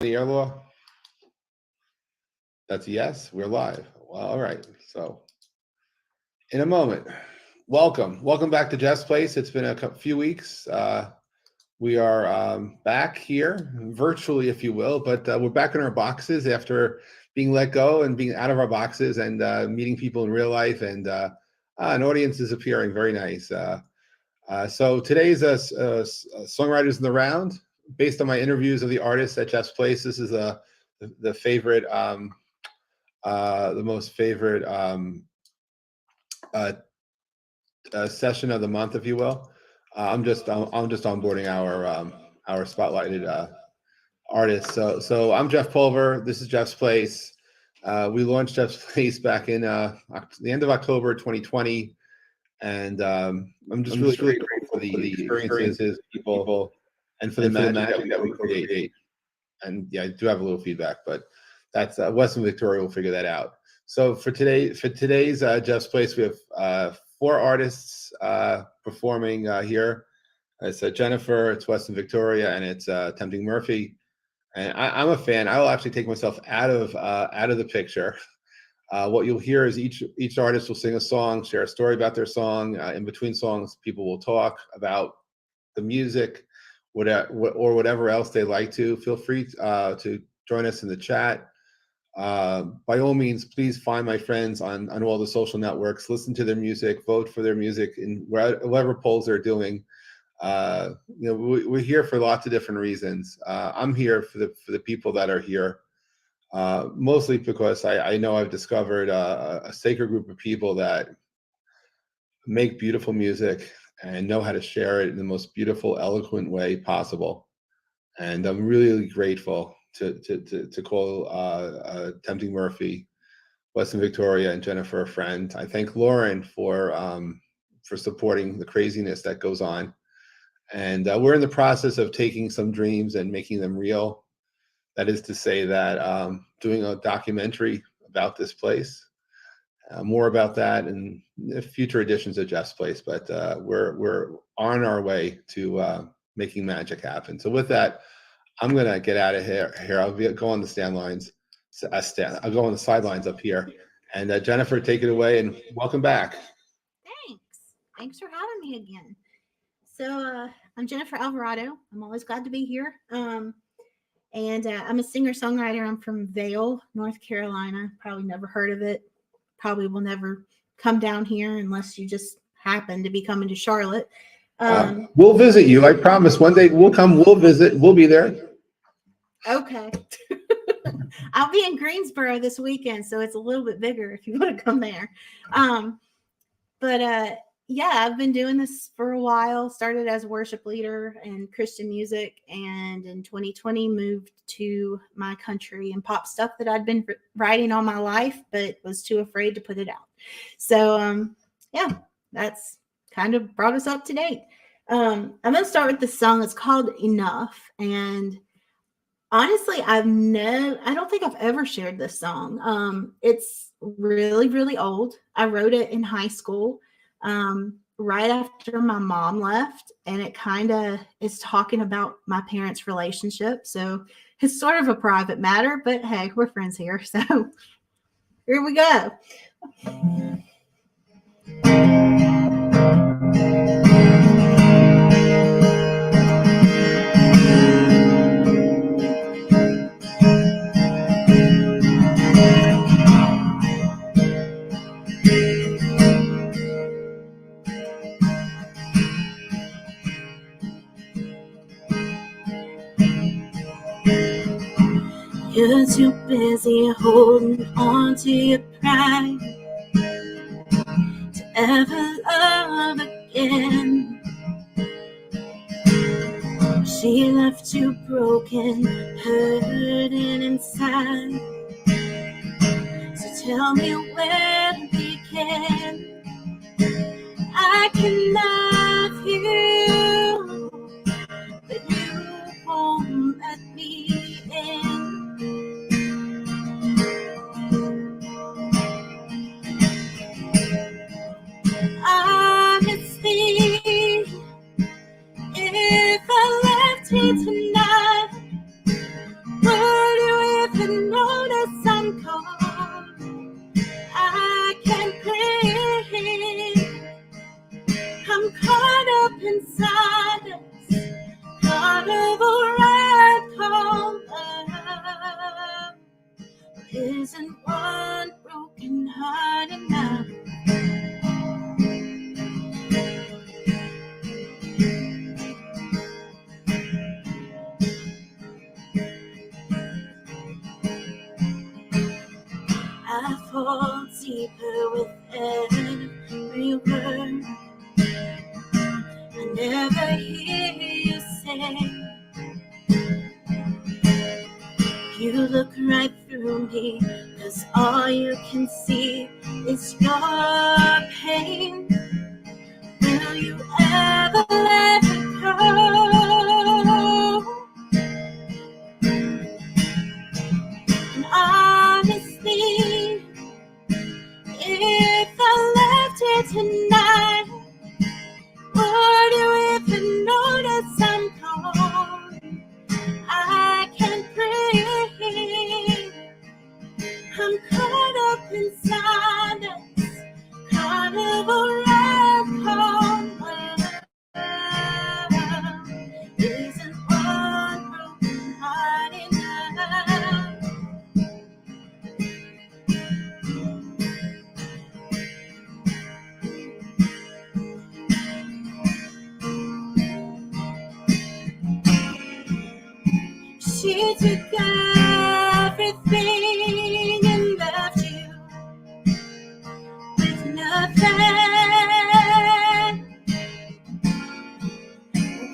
The air law? That's a yes. We're live. Well, all right. So, in a moment, welcome back to Jeff's Place. It's been a few weeks. We are back here virtually, if you will, but we're back in our boxes after being let go and being out of our boxes and meeting people in real life, and an audience is appearing. Very nice. So today's Songwriters in the Round, based on my interviews of the artists at Jeff's Place. This is the favorite, the most favorite session of the month, if you will. I'm just onboarding our spotlighted artists. So I'm Jeff Pulver. This is Jeff's Place. We launched Jeff's Place back in the end of October 2020. And I'm just really grateful for the experiences, people, and for the magic that we create. And yeah, I do have a little feedback, but that's Wes and Victoria will figure that out. So for today's Jeff's Place, we have 4 artists performing here. It's Jennifer, it's Wes and Victoria, and it's Tempting Murphy. And I'm a fan. I will actually take myself out of the picture. What you'll hear is each artist will sing a song, share a story about their song. In between songs, people will talk about the music, whatever else they like to. Feel free to join us in the chat. By all means, please find my friends on all the social networks. Listen to their music, vote for their music in whatever polls they're doing. We're here for lots of different reasons. I'm here for the people that are here. Mostly because I know I've discovered a sacred group of people that make beautiful music and know how to share it in the most beautiful, eloquent way possible. And I'm really grateful to call Tempting Murphy, Wes and Victoria, and Jennifer a friend. I thank Lauren for supporting the craziness that goes on. And we're in the process of taking some dreams and making them real. That is to say that doing a documentary about this place. More about that in future editions of Jeff's Place, but we're on our way to making magic happen. So with that, I'm gonna get out of here. I'll go on the I'll go on the sidelines up here, and Jennifer, take it away and welcome back. Thanks for having me again. So I'm Jennifer Alvarado. I'm always glad to be here. And I'm a singer-songwriter. I'm from Vail, North Carolina. Probably never heard of it. Probably will never come down here unless you just happen to be coming to Charlotte. We'll visit you. I promise. One day we'll come. We'll visit. We'll be there. Okay. I'll be in Greensboro this weekend, so it's a little bit bigger if you want to come there. Yeah, I've been doing this for a while. Started as a worship leader in Christian music, and in 2020 moved to my country and pop stuff that I'd been writing all my life, but was too afraid to put it out. So, yeah, that's kind of brought us up to date. I'm going to start with the song. It's called Enough, and honestly, I don't think I've ever shared this song. It's really, really old. I wrote it in high school. Right after my mom left, and it kind of is talking about my parents' relationship. So it's sort of a private matter, but hey, we're friends here. So here we go. You're too busy holding on to your pride to ever love again. She left you broken, hurting inside. So tell me where to begin. I can love you, but you won't let me in. Honestly, if I left here tonight, would isn't one broken heart enough. I fall deeper with every word. I never hear you say. You look right through me, 'cause all you can see is your pain. Will you ever let it go? And honestly, if I left here tonight, would you even notice I'm gone? I can't breathe. I'm caught up inside this carnival ride home. Isn't one broken heart enough? She took everything and left you with nothing.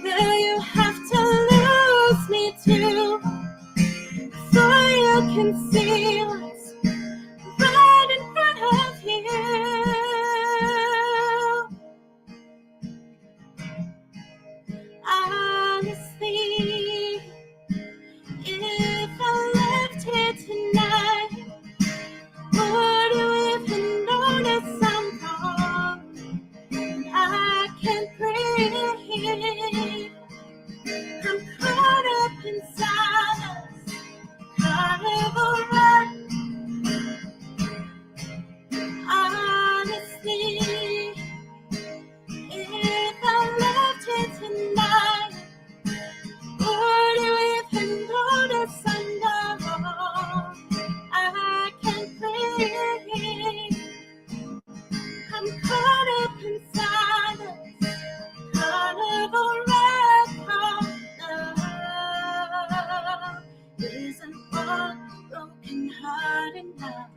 Will you have to lose me too before you can see what's right in front of you? Honestly, if I left here tonight, would you even notice I'm gone? I can't breathe. I'm caught up inside this carnival ride. Honestly, if I left here tonight, would you even notice I'm gone? I can't breathe. I'm caught up inside this carnival ride. Love isn't one broken heart enough.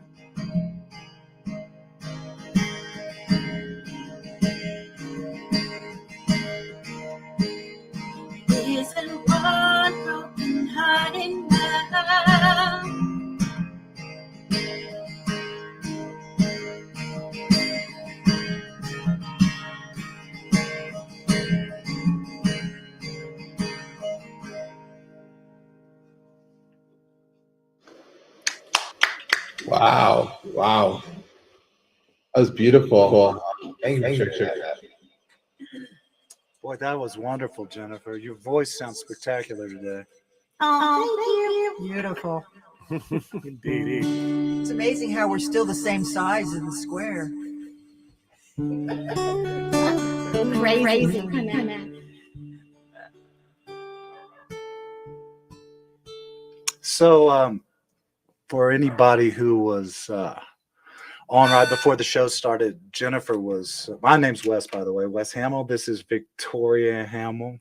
Isn't one broken heart enough? Wow. Wow. That was beautiful. Thank you for sharing that. Boy, that was wonderful, Jennifer. Your voice sounds spectacular today. Oh, thank you. Beautiful. Indeed. It's amazing how we're still the same size in the square. Crazy. So, for anybody who was on right before the show started, Jennifer was, my name's Wes, by the way, Wes Hamil. This is Victoria Hamil,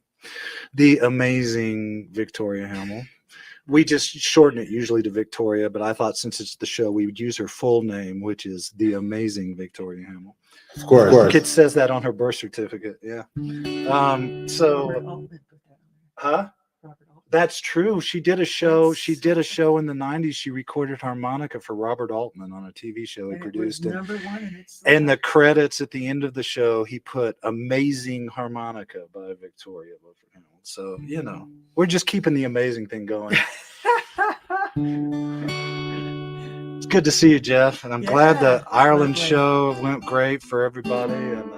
the amazing Victoria Hamil. We just shorten it usually to Victoria, but I thought since it's the show, we would use her full name, which is the amazing Victoria Hamil. Of course. The kid says that on her birth certificate. Yeah. Huh? That's true. She did a show. She did a show in the 90s. She recorded harmonica for Robert Altman on a TV show he produced. And the credits at the end of the show, he put amazing harmonica by Victoria. So, you know, we're just keeping the amazing thing going. It's good to see you, Jeff. And I'm glad the Ireland show went great for everybody. And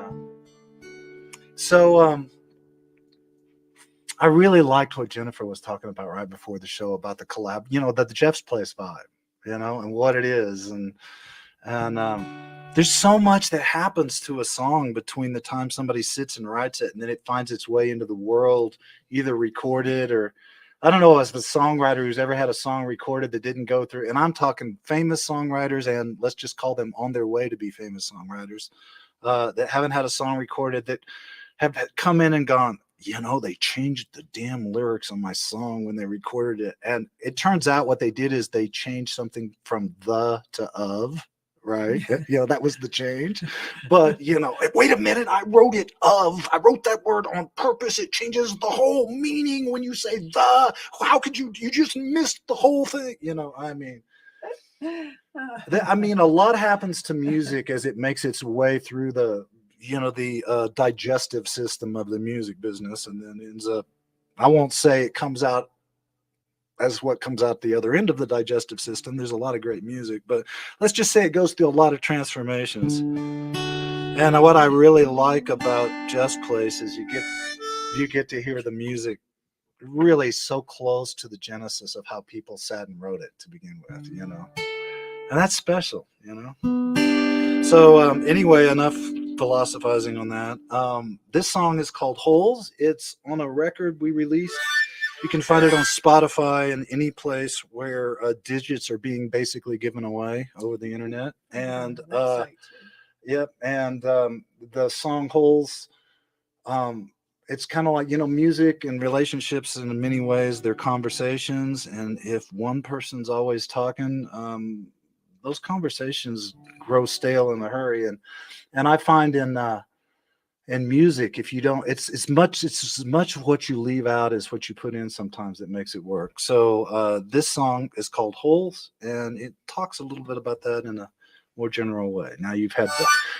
I really liked what Jennifer was talking about right before the show about the collab, you know, the Jeff's Place vibe, you know, and what it is. And there's so much that happens to a song between the time somebody sits and writes it and then it finds its way into the world, either recorded or I don't know as the songwriter who's ever had a song recorded that didn't go through, and I'm talking famous songwriters, and let's just call them on their way to be famous songwriters, that haven't had a song recorded that have come in and gone, they changed the damn lyrics on my song when they recorded it. And it turns out what they did is they changed something from the to of, right? That was the change. But, wait a minute, I wrote that word on purpose. It changes the whole meaning when you say the. How could you just missed the whole thing? A lot happens to music as it makes its way through the digestive system of the music business, and then ends up, I won't say it comes out as what comes out the other end of the digestive system. There's a lot of great music, but let's just say it goes through a lot of transformations. And what I really like about Just Place is you get to hear the music really so close to the genesis of how people sat and wrote it to begin with, and that's special, So anyway, enough philosophizing on that. This song is called Holes. It's on a record we released. You can find it on Spotify and any place where digits are being basically given away over the internet. And yep. And the song Holes, it's kind of like, music and relationships in many ways, they're conversations. And if one person's always talking, those conversations grow stale in a hurry. And I find in music, if you don't, it's as much what you leave out as what you put in sometimes that makes it work. So this song is called Holes, and it talks a little bit about that in a more general way. Now you've had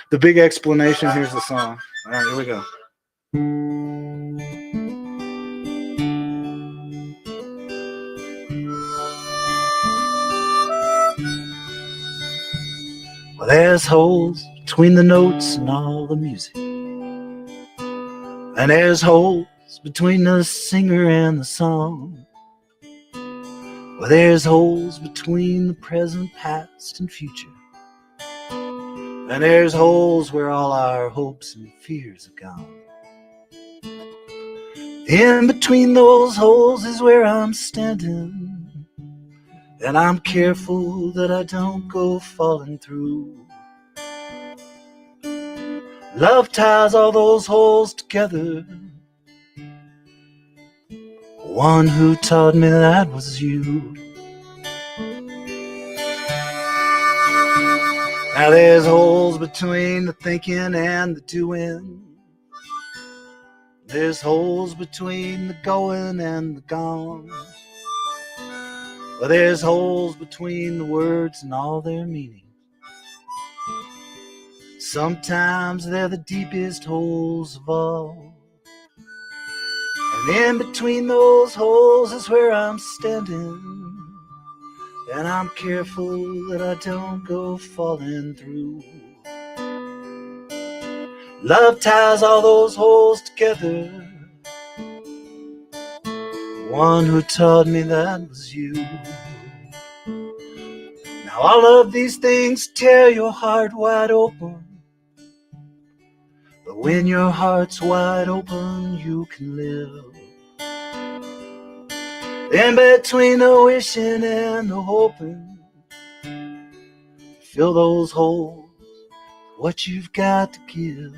the big explanation. Here's the song. All right, here we go. Well, there's holes between the notes and all the music. And there's holes between the singer and the song. Well, there's holes between the present, past, and future. And there's holes where all our hopes and fears have gone. In between those holes is where I'm standing, and I'm careful that I don't go falling through. Love ties all those holes together. One who taught me that was you. Now there's holes between the thinking and the doing. There's holes between the going and the gone. Well, there's holes between the words and all their meaning. Sometimes they're the deepest holes of all. And in between those holes is where I'm standing, and I'm careful that I don't go falling through. Love ties all those holes together. One who taught me that was you. Now all of these things tear your heart wide open, but when your heart's wide open, you can live. In between the wishing and the hoping, fill those holes, what you've got to give.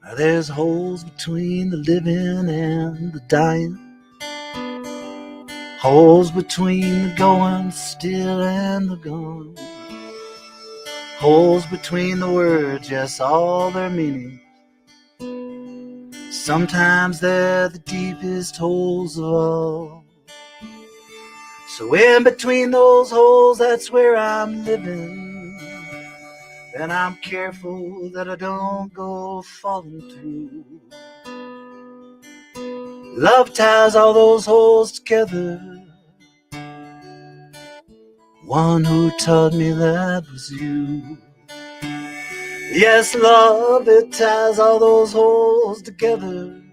Now there's holes between the living and the dying. Holes between the going still and the gone. Holes between the words, yes, all their meaning. Sometimes they're the deepest holes of all. So in between those holes, that's where I'm living. And I'm careful that I don't go falling through. Love ties all those holes together. One who taught me that was you. Yes, love, it ties all those holes together.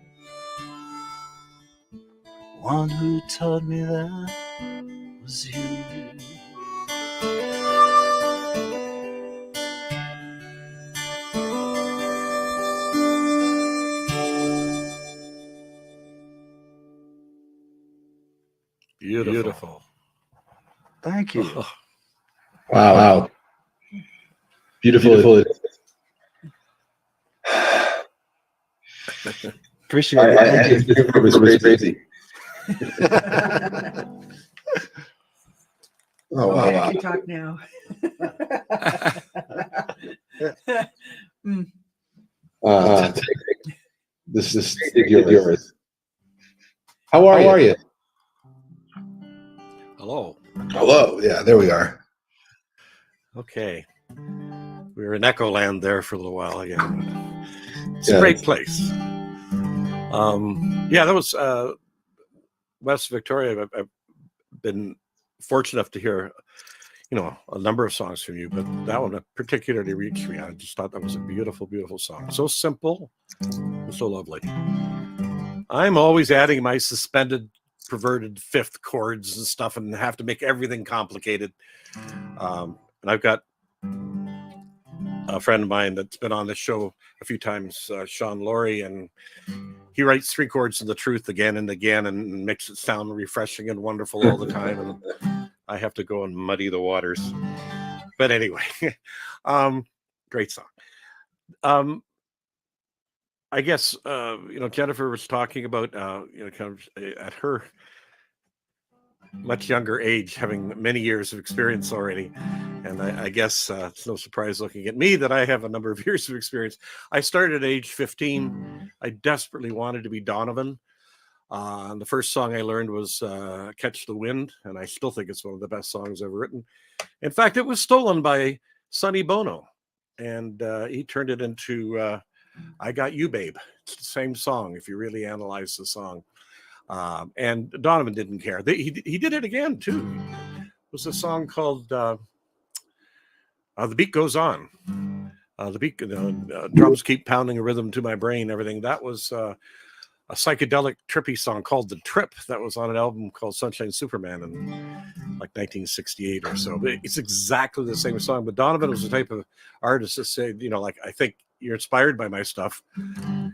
One who taught me that was you. Beautiful. Thank you. Oh, Wow. Beautiful. Appreciate it. Thank you. It was crazy. Oh, wow. Yeah, you talk now. Mm. This is yours. How are you? hello. Hello. Yeah, there we are. Okay. We were in Echo Land there for a little while again. It's Yeah. a great place. Yeah, that was West Victoria. I've been fortunate enough to hear, a number of songs from you, but that one particularly reached me. I just thought that was a beautiful, beautiful song. So simple and so lovely. I'm always adding my suspended, perverted fifth chords and stuff and have to make everything complicated. And I've got a friend of mine that's been on the show a few times, Sean Laurie, and he writes three chords of the truth again and again and makes it sound refreshing and wonderful all the time. And I have to go and muddy the waters. But anyway, great song. I guess, Jennifer was talking about, kind of at her much younger age, having many years of experience already. And I guess it's no surprise looking at me that I have a number of years of experience. I started at age 15. I desperately wanted to be Donovan. And the first song I learned was Catch the Wind. And I still think it's one of the best songs ever written. In fact, it was stolen by Sonny Bono. And he turned it into I Got You, Babe. It's the same song if you really analyze the song. And Donovan didn't care. He did it again, too. It was a song called The Beat Goes On. The drums keep pounding a rhythm to my brain, everything. That was a psychedelic, trippy song called The Trip that was on an album called Sunshine Superman in like 1968 or so. But it's exactly the same song. But Donovan was the type of artist that said, I think you're inspired by my stuff.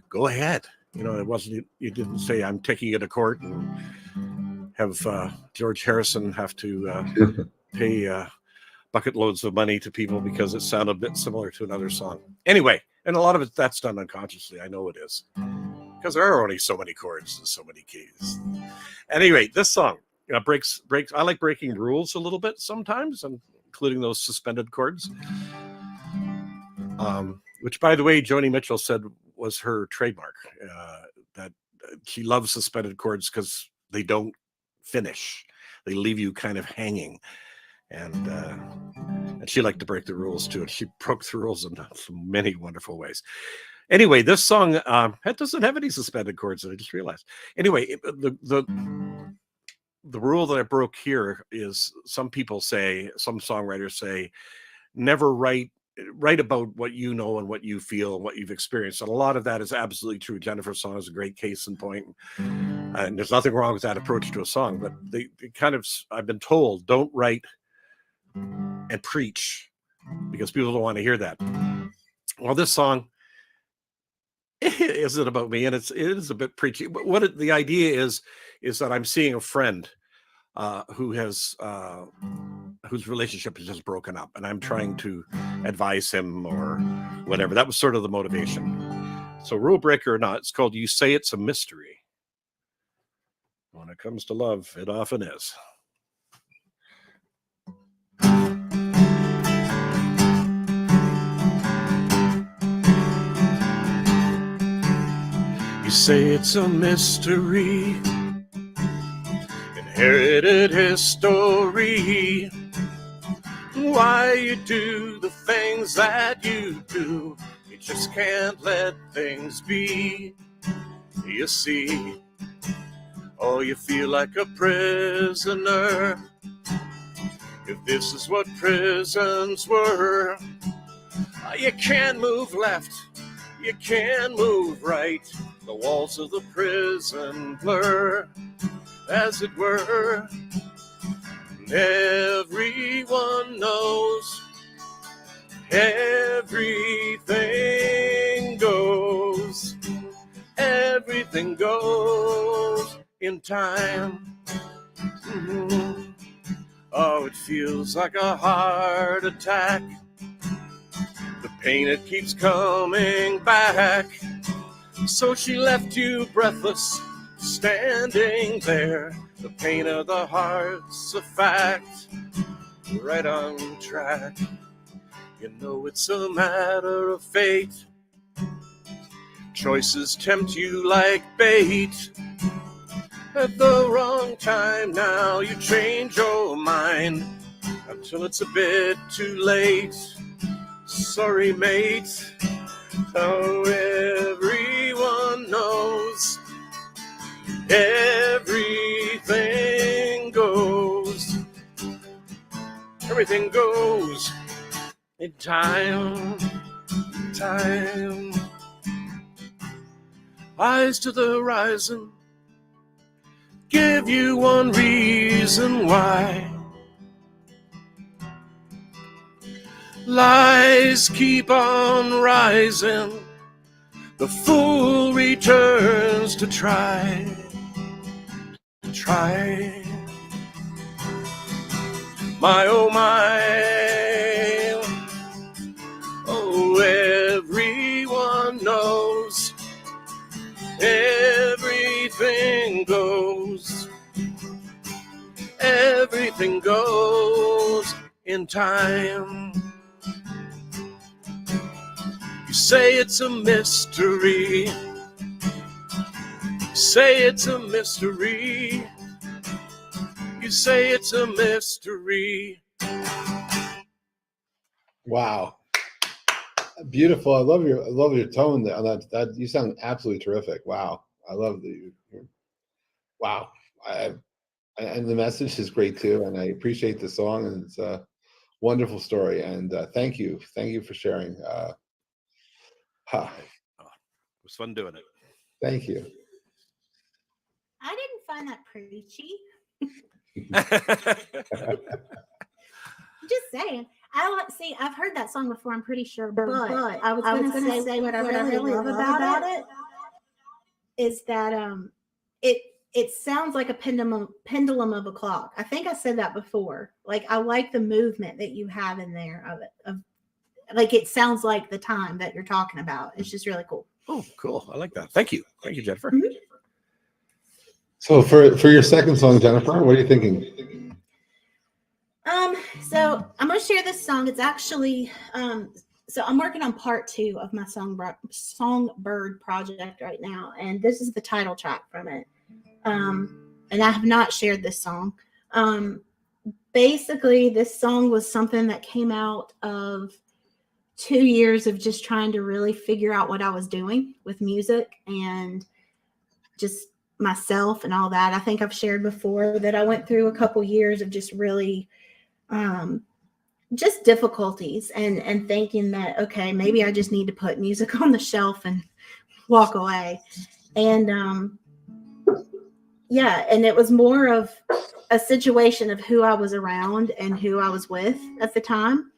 Go ahead. It wasn't, you didn't say I'm taking you to court and have George Harrison have to pay bucket loads of money to people because it sounded a bit similar to another song. Anyway, and a lot of it that's done unconsciously. I know it is because there are only so many chords and so many keys. Anyway, this song breaks. I like breaking rules a little bit sometimes, and including those suspended chords. Which, by the way, Joni Mitchell said was her trademark. That she loves suspended chords because they don't finish; they leave you kind of hanging. And she liked to break the rules too. And she broke the rules in so many wonderful ways. Anyway, this song it doesn't have any suspended chords. I just realized. Anyway, the rule that I broke here is some songwriters say, never write about what you know and what you feel and what you've experienced. And a lot of that is absolutely true. Jennifer's song is a great case in point. And there's nothing wrong with that approach to a song, but they kind of, I've been told, don't write and preach because people don't want to hear that. Well, this song isn't about me, and it is a bit preachy. But what the idea is that I'm seeing a friend whose relationship is just broken up, and I'm trying to advise him or whatever. That was sort of the motivation. So, rule breaker or not, it's called You Say It's a Mystery. When it comes to love, it often is. You say it's a mystery, inherited history, why you do the things that you do. You just can't let things be. You see, oh, you feel like a prisoner. If this is what prisons were, you can move left, you can move right. The walls of the prison blur, as it were. And everyone knows everything goes. Everything goes in time. Mm-hmm. Oh, it feels like a heart attack. The pain, it keeps coming back. So she left you breathless, standing there. The pain of the heart's a fact, right on track. You know it's a matter of fate. Choices tempt you like bait. At the wrong time now you change your mind, until it's a bit too late. Sorry, mate. Oh, everyone knows everything goes. Everything goes in time. Time. Eyes to the horizon, give you one reason why. Lies keep on rising, the fool returns to try. My oh my, oh everyone knows everything goes. Everything goes in time. You say it's a mystery. Say it's a mystery. You say it's a mystery. Wow. Beautiful. I love your tone. That you sound absolutely terrific. Wow. I love the wow. And the message is great too. And I appreciate the song, and it's a wonderful story. And thank you for sharing. It was fun doing it. Thank you. I didn't find that preachy. Just saying. I've heard that song before, I'm pretty sure, but I was going to say what I really love about it is that it sounds like a pendulum of a clock. I think I said that before. Like, I like the movement that you have in there of it. Like, it sounds like the time that you're talking about. It's just really cool. Oh, cool. I like that. Thank you, Jennifer. Mm-hmm. So for your second song, Jennifer, what are you thinking? So I'm going to share this song. It's actually, so I'm working on part 2 of my Songbird project right now. And this is the title track from it. And I have not shared this song. Basically, this song was something that came out of 2 years of just trying to really figure out what I was doing with music and just myself and all that. I think I've shared before that I went through a couple years of just really just difficulties and thinking that, okay, maybe I just need to put music on the shelf and walk away. And yeah, and it was more of a situation of who I was around and who I was with at the time.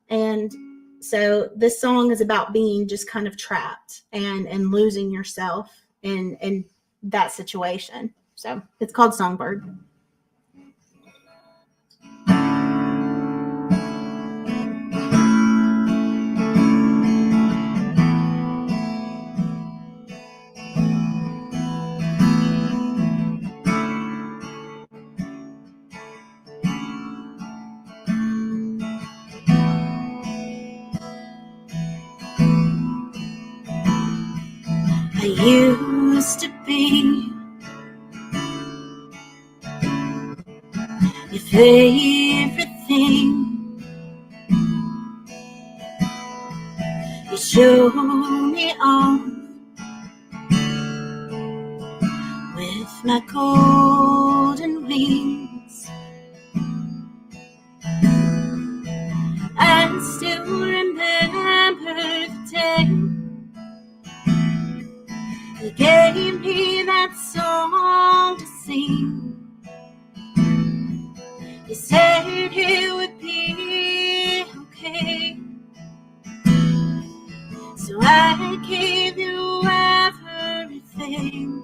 And so this song is about being just kind of trapped and losing yourself in that situation. So it's called Songbird. I used to be your favorite thing. You showed me off with my golden wings. I still remember the day you gave me that song to sing. You said it would be okay, so I gave you everything.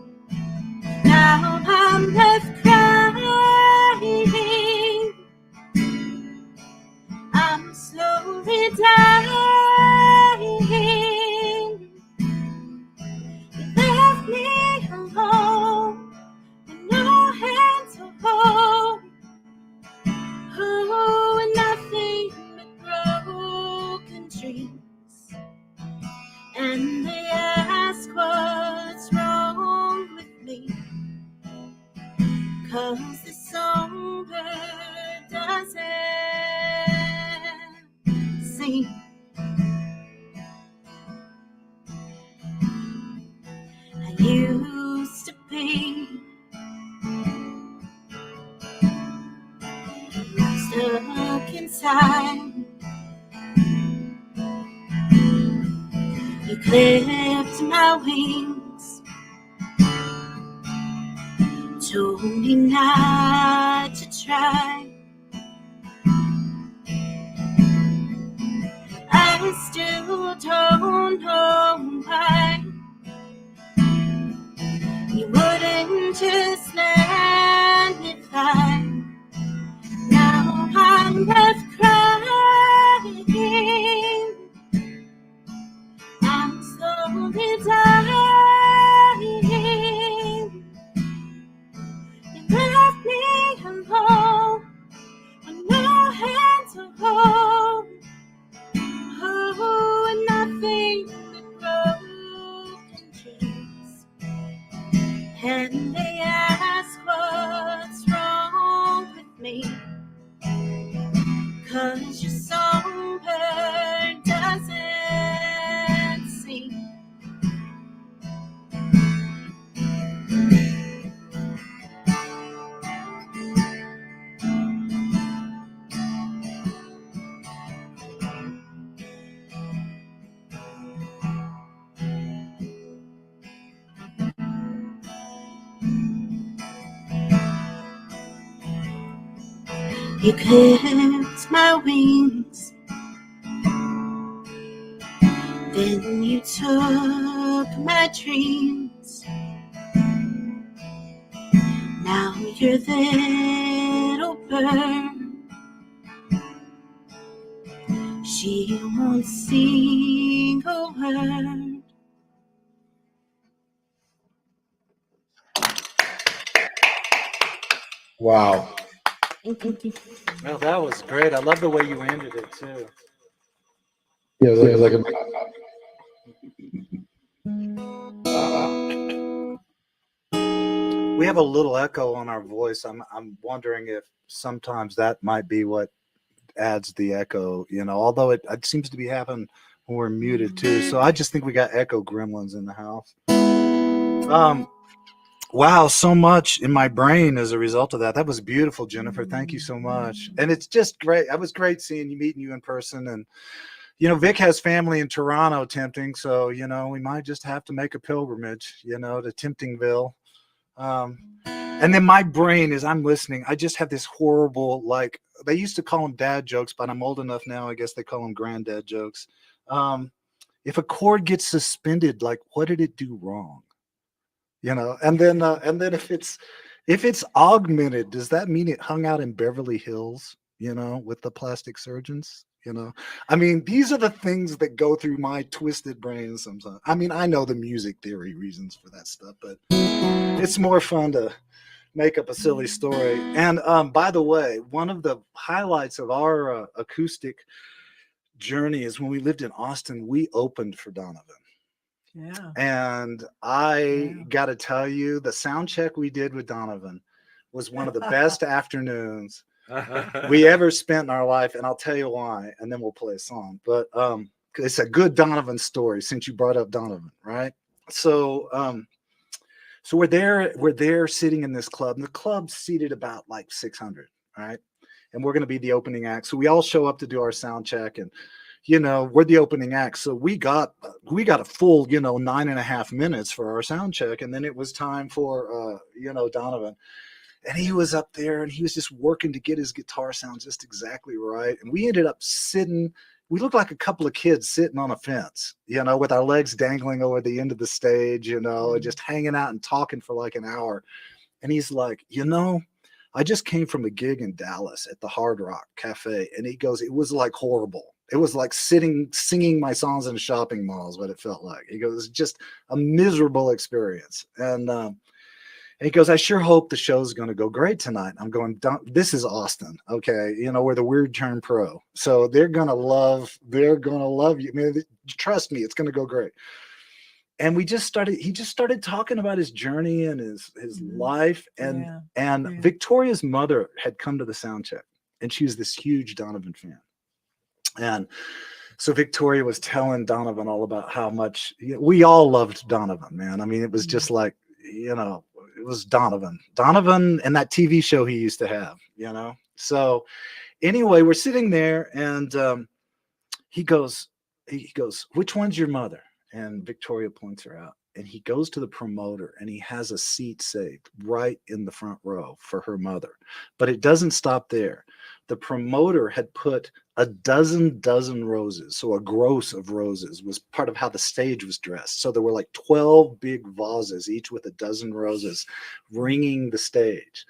Now I'm left crying. I'm slowly dying. You left me alone with no hand to hold. Oh, and nothing but broken dreams. And they ask what's wrong with me, 'cause the songbird doesn't sing. I used to be stuck inside. You clipped my wings, told me not to try. I still don't know why you wouldn't just let me fly. Now I'm left crying. I'm slowly dying. You left me alone with no hand to hold. Oh, and nothing but broken dreams. And they ask what's wrong with me, 'cause your songbird doesn't sing. You clipped my wings, then you took my dreams. Now your little bird, she won't sing a word. Wow. Well, that was great. I love the way you ended it too. Yeah, it was like a We have a little echo on our voice. I'm wondering if sometimes that might be what adds the echo, although it seems to be happening when we're muted too. So I just think we got echo gremlins in the house. Wow, so much in my brain as a result of that. That was beautiful, Jennifer. Thank you so much. And it's just great. It was great meeting you in person. And, Vic has family in Toronto tempting. So, we might just have to make a pilgrimage, to Temptingville. And then my brain, as I'm listening, I just have this horrible, they used to call them dad jokes, but I'm old enough now. I guess they call them granddad jokes. If a chord gets suspended, what did it do wrong? And then if it's augmented, does that mean it hung out in Beverly Hills, with the plastic surgeons? I mean, these are the things that go through my twisted brain sometimes. I mean, I know the music theory reasons for that stuff, but it's more fun to make up a silly story. And by the way, one of the highlights of our acoustic journey is when we lived in Austin, we opened for Donovan. Yeah. And I got to tell you, the sound check we did with Donovan was one of the best afternoons we ever spent in our life. And I'll tell you why, and then we'll play a song. But it's a good Donovan story since you brought up Donovan, right? So we're there sitting in this club, and the club's seated about 600, right? and we're going to be the opening act. So we all show up to do our sound check, and we're the opening act. So we got a full 9.5 minutes for our sound check, and then it was time for Donovan. And he was up there and he was just working to get his guitar sound just exactly right. And we ended up sitting, we looked like a couple of kids sitting on a fence, with our legs dangling over the end of the stage, and just hanging out and talking for like an hour. And he's like, I just came from a gig in Dallas at the Hard Rock Cafe. And he goes, it was like horrible. It was like singing my songs in a shopping mall is what it felt like. He goes, it's just a miserable experience. And he goes, I sure hope the show's going to go great tonight. I'm going, this is Austin. Okay. We're the Weird Turn Pro. So they're going to love you. I mean, trust me, it's going to go great. And he just started talking about his journey and his life. And Victoria's mother had come to the sound check, and she was this huge Donovan fan. And so Victoria was telling Donovan all about how much we all loved Donovan, man. I mean, it was just like, it was Donovan and that TV show he used to have, So anyway, we're sitting there, and he goes, which one's your mother? And Victoria points her out, and he goes to the promoter, and he has a seat saved right in the front row for her mother. But it doesn't stop there. The promoter had put a dozen roses. So a gross of roses was part of how the stage was dressed. So there were like 12 big vases, each with a dozen roses ringing the stage.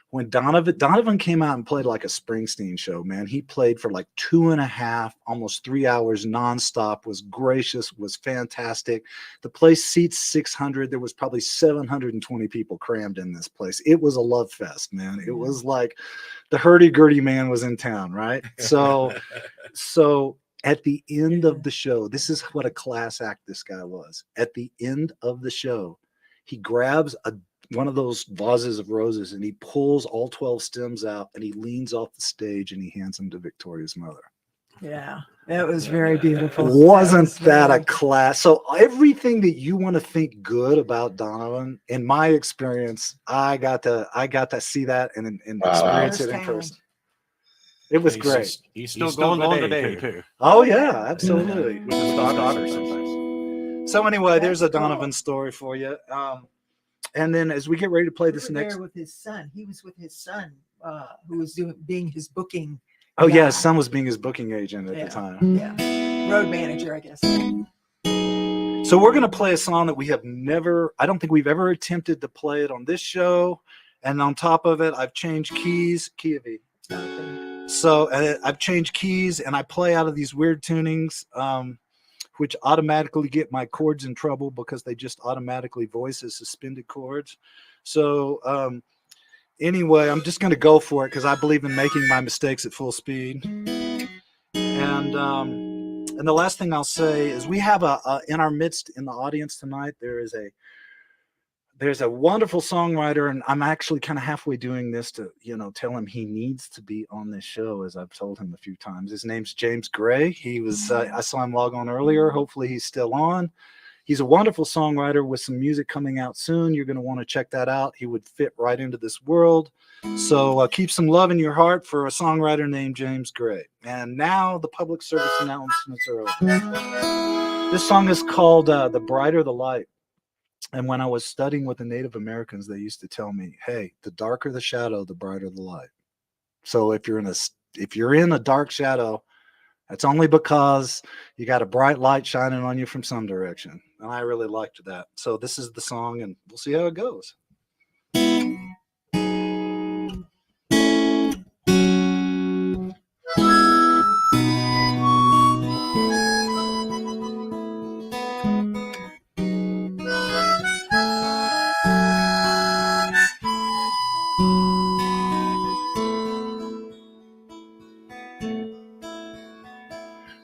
When Donovan came out and played like a Springsteen show, man, he played for like 2.5, almost 3 hours nonstop, was gracious, was fantastic. The place seats 600. There was probably 720 people crammed in this place. It was a love fest, man. It was like the hurdy-gurdy man was in town, right? So at the end of the show, this is what a class act this guy was. At the end of the show, he grabs one of those vases of roses, and he pulls all 12 stems out, and he leans off the stage, and he hands them to Victoria's mother. Yeah, that was very beautiful. Wasn't that a class? So everything that you want to think good about Donovan, in my experience, I got to see that and experience it in person. It was great. He's still going today too. Oh yeah, absolutely. With his daughter sometimes. So anyway, there's a Donovan story for you. And then as we get ready to play this next, there with his son, he was with his son, who was being his booking. Oh guy. yeah, his son was being his booking agent at the time. Yeah, road manager, I guess. So we're gonna play a song that I don't think we've ever attempted to play it on this show. And on top of it, I've changed keys, key of E. So I've changed keys, and I play out of these weird tunings, which automatically get my chords in trouble because they just automatically voice as suspended chords. So anyway, I'm just going to go for it because I believe in making my mistakes at full speed. And the last thing I'll say is we have in our midst in the audience tonight, there's a wonderful songwriter, and I'm actually kind of halfway doing this to, tell him he needs to be on this show, as I've told him a few times. His name's James Gray. He was, I saw him log on earlier. Hopefully he's still on. He's a wonderful songwriter with some music coming out soon. You're going to want to check that out. He would fit right into this world. So keep some love in your heart for a songwriter named James Gray. And now the public service announcements are over. This song is called The Brighter the Light. And when I was studying with the Native Americans, they used to tell me, hey, the darker the shadow, the brighter the light. So if you're in a dark shadow, that's only because you got a bright light shining on you from some direction. And I really liked that. So this is the song, and we'll see how it goes.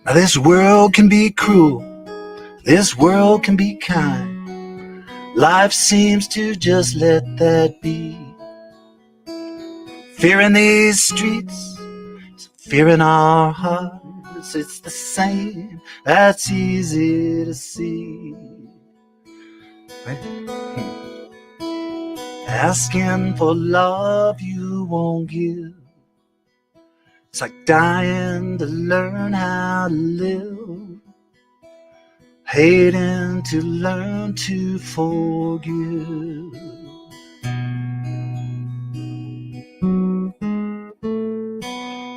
Now this world can be cruel, this world can be kind. Life seems to just let that be. Fear in these streets, fear in our hearts, it's the same, that's easy to see. Asking for love you won't give, It's like dying to learn how to live, hating to learn to forgive.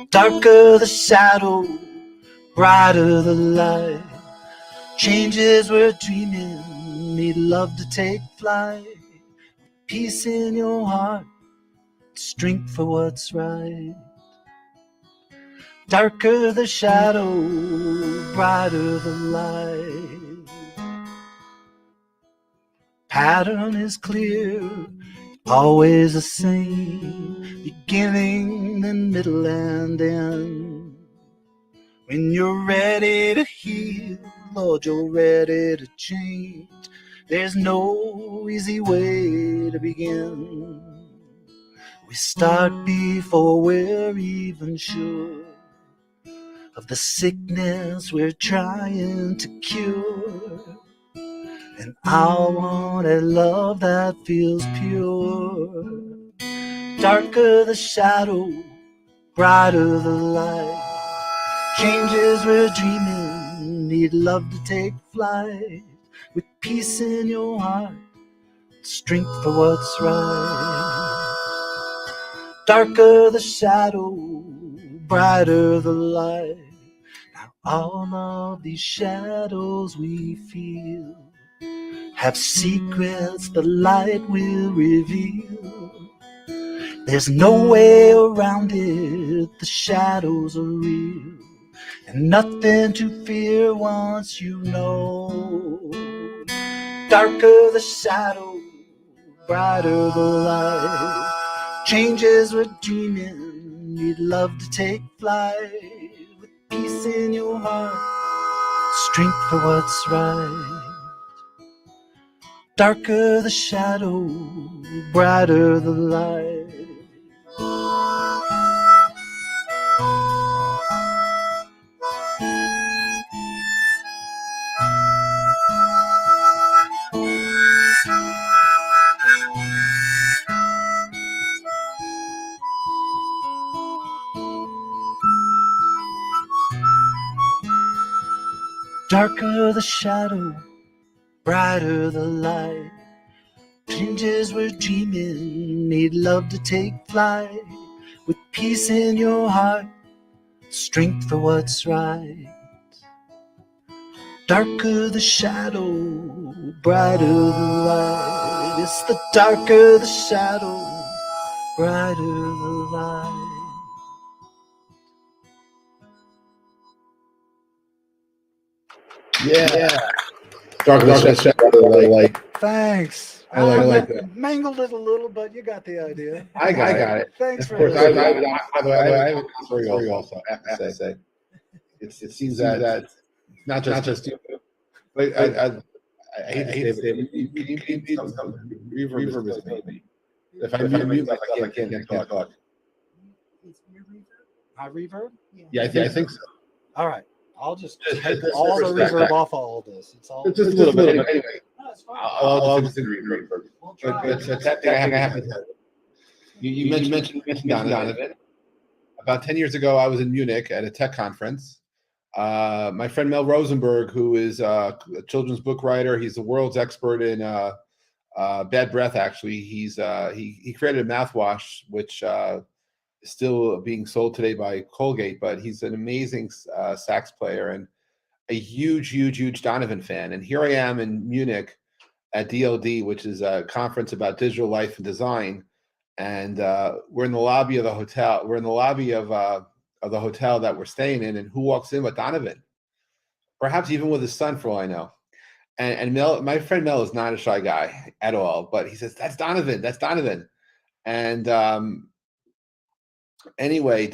Darker the shadow, brighter the light. Changes we're dreaming, need love to take flight. Peace in your heart, strength for what's right. Darker the shadow, brighter the light. Pattern is clear, always the same, beginning, then middle and end. When you're ready to heal, Lord, you're ready to change. There's no easy way to begin. We start before we're even sure of the sickness we're trying to cure. And I want a love that feels pure. Darker the shadow, brighter the light. Changes we're dreaming, need love to take flight. With peace in your heart, strength for what's right. Darker the shadow, brighter the light. Now all of these shadows we feel have secrets the light will reveal. There's no way around it, the shadows are real, and nothing to fear once you know. Darker the shadow, brighter the light. Changes we're dreaming, need love to take flight. With peace in your heart, strength for what's right. Darker the shadow, brighter the light. Darker the shadow, brighter the light. Changes we're dreaming, need love to take flight. With peace in your heart, strength for what's right. Darker the shadow, brighter the light. It's the darker the shadow, brighter the light. Yeah. Darker the shadow, like. Thanks. I like that. Mangled it a little, but you got the idea. I got it. Thanks Of for course, listening. by the way, I have a story also. I have to say, it seems that not just you, but I hate to say it, but you need some reverb is maybe. If I mute myself, I can't talk. My reverb? Yeah, I think so. All right. I'll just Just- take just all the respect reverb that. off all this. It's all Just a little bit. Anyway, No, it's fine. I'll just agree. We'll But try. that thing I have to tell you. You mentioned Donovan. About 10 years ago, I was in Munich at a tech conference. My friend Mel Rosenberg, who is a children's book writer, he's the world's expert in bad breath. Actually, he created a mouthwash which is still being sold today by Colgate. But he's an amazing sax player and a huge Donovan fan. And here I am in Munich at DLD, which is a conference about digital life and design. And we're in the lobby of the hotel. We're in the lobby of the hotel that we're staying in, and who walks in but Donovan? Perhaps even with his son, for all I know. And Mel, my friend Mel, is not a shy guy at all, but he says, "That's Donovan. That's Donovan." And anyway,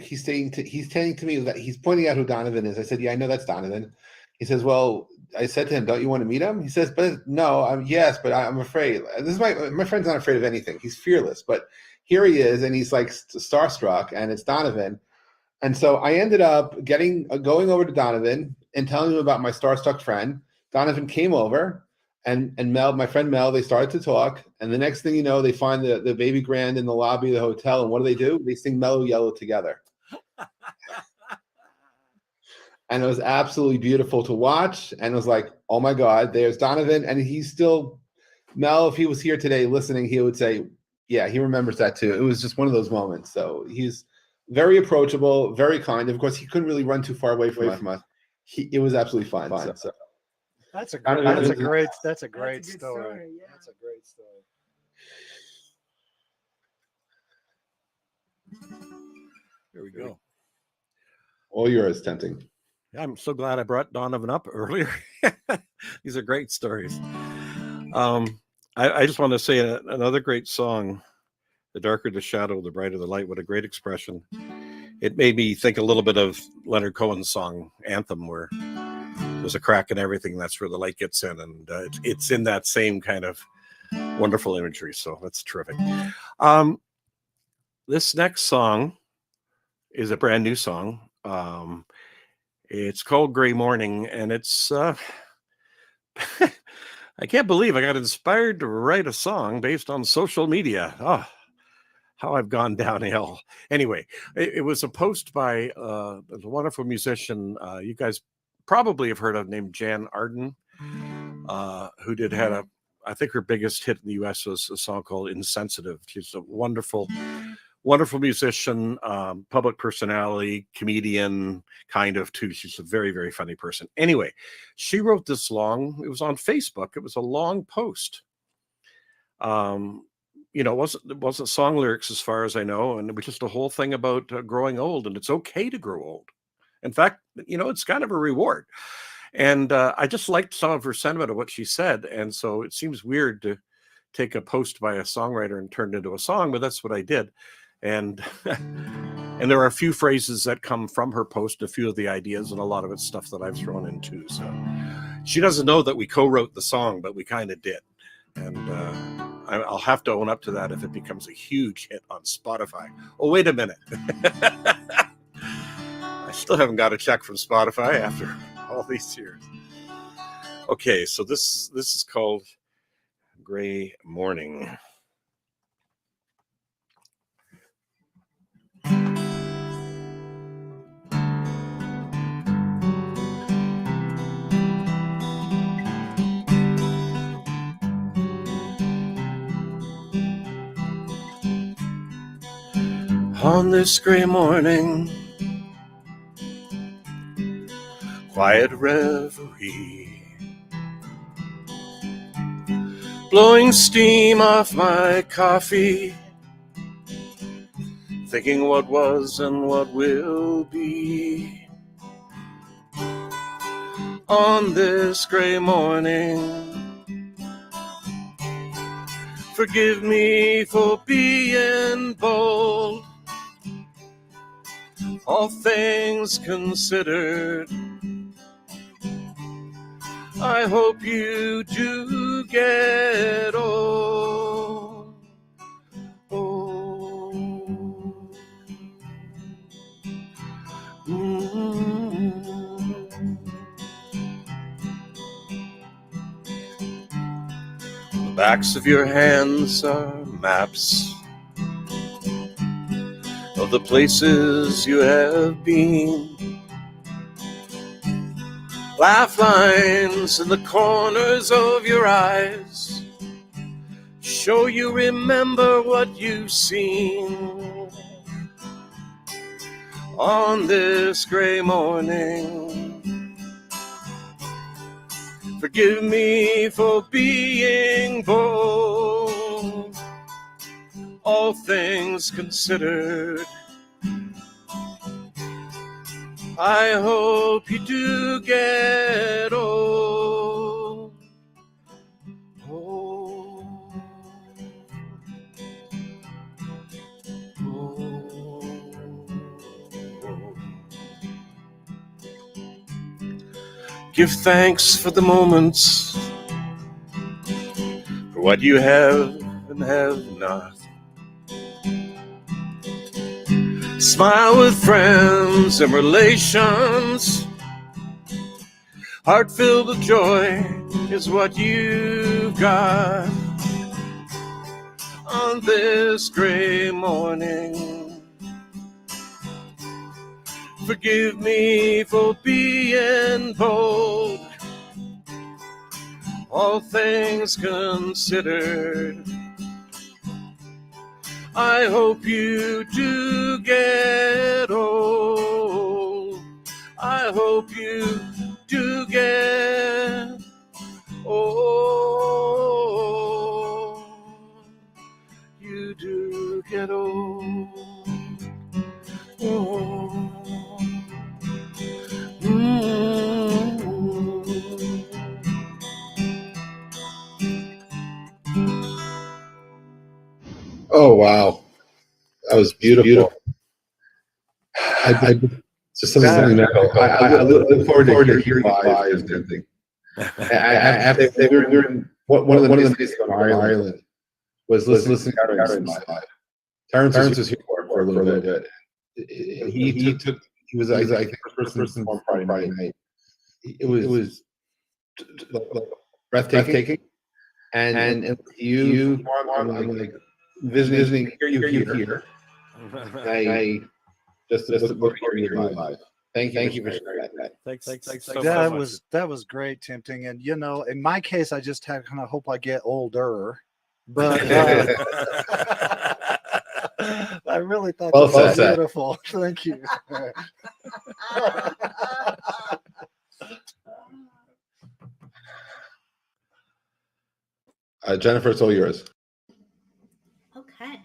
he's saying to me that he's pointing out who Donovan is. I said, "Yeah, I know that's Donovan." He says, "Well," I said to him, "Don't you want to meet him?" He says, "But no, yes, but I'm afraid." This is my friend's not afraid of anything. He's fearless. But here he is, and he's like starstruck, and it's Donovan. And so I ended up going over to Donovan and telling him about my starstruck friend. Donovan came over, and Mel, my friend Mel, they started to talk. And the next thing you know, they find the baby grand in the lobby of the hotel. And what do? They sing Mellow Yellow together. And it was absolutely beautiful to watch. And it was like, oh my God, there's Donovan. And he's still, Mel, if he was here today listening, he would say, yeah, he remembers that too. It was just one of those moments. So he's very approachable, very kind. Of course, he couldn't really run too far away from us. It was absolutely fine. So That's a I great, don't know, that's a it's a- great, that's a That's great a good story. yeah. That's a great story. There we go. all yours, tempting. I'm so glad I brought Donovan up earlier. These are great stories. I just want to say another great song, "The Darker the Shadow, the Brighter the Light." What a great expression. It made me think a little bit of Leonard Cohen's song "Anthem," where there's a crack in everything. That's where the light gets in, and it's in that same kind of wonderful imagery. So that's terrific. This next song is a brand new song. It's called "Gray Morning," and it's I can't believe I got inspired to write a song based on social media. Oh, how I've gone downhill. Anyway, it was a post by a wonderful musician you guys probably have heard of, named Jan Arden, who I think her biggest hit in the US was a song called "Insensitive." She's a wonderful musician, public personality, comedian, kind of too. She's a very, very funny person. Anyway, she wrote this it was on Facebook. It was a long post. It wasn't song lyrics as far as I know. And it was just a whole thing about growing old, and it's okay to grow old. In fact, it's kind of a reward. And I just liked some of her sentiment of what she said. And so it seems weird to take a post by a songwriter and turn it into a song, but that's what I did. And and there are a few phrases that come from her post, a few of the ideas, and a lot of it's stuff that I've thrown in too. So she doesn't know that we co-wrote the song, but we kind of did. And I'll have to own up to that if it becomes a huge hit on Spotify. Oh, wait a minute. I still haven't got a check from Spotify after all these years. Okay, so this is called "Gray Morning." On this gray morning, quiet reverie, blowing steam off my coffee, thinking what was and what will be. On this gray morning, forgive me for being bold. All things considered, I hope you do get old. The backs of your hands are maps of the places you have been. Laugh lines in the corners of your eyes show you remember what you've seen. On this gray morning, forgive me for being bold. All things considered, I hope you do get old. Give thanks for the moments, for what you have and have not. Smile with friends and relations. Heart filled with joy is what you've got. On this gray morning, Forgive me for being bold. All things considered, I hope you do get old. I hope you do get old. You do get old. Oh. Oh wow, that was beautiful. I just something magical. I look forward to hearing live and everything. I have to say, one of the days in Ireland was listening to Terrence live. Terrence was here for a little bit. He was I think the first person on Friday night. It was breathtaking, and you I'm like visiting you here. I just look for you live. Thank you for sharing that. Thanks so much. That was great, Tempting. And you know, in my case, I just kind of hope I get older. But I really thought Well that was said. beautiful. Thank you. Jennifer, it's all yours. Okay.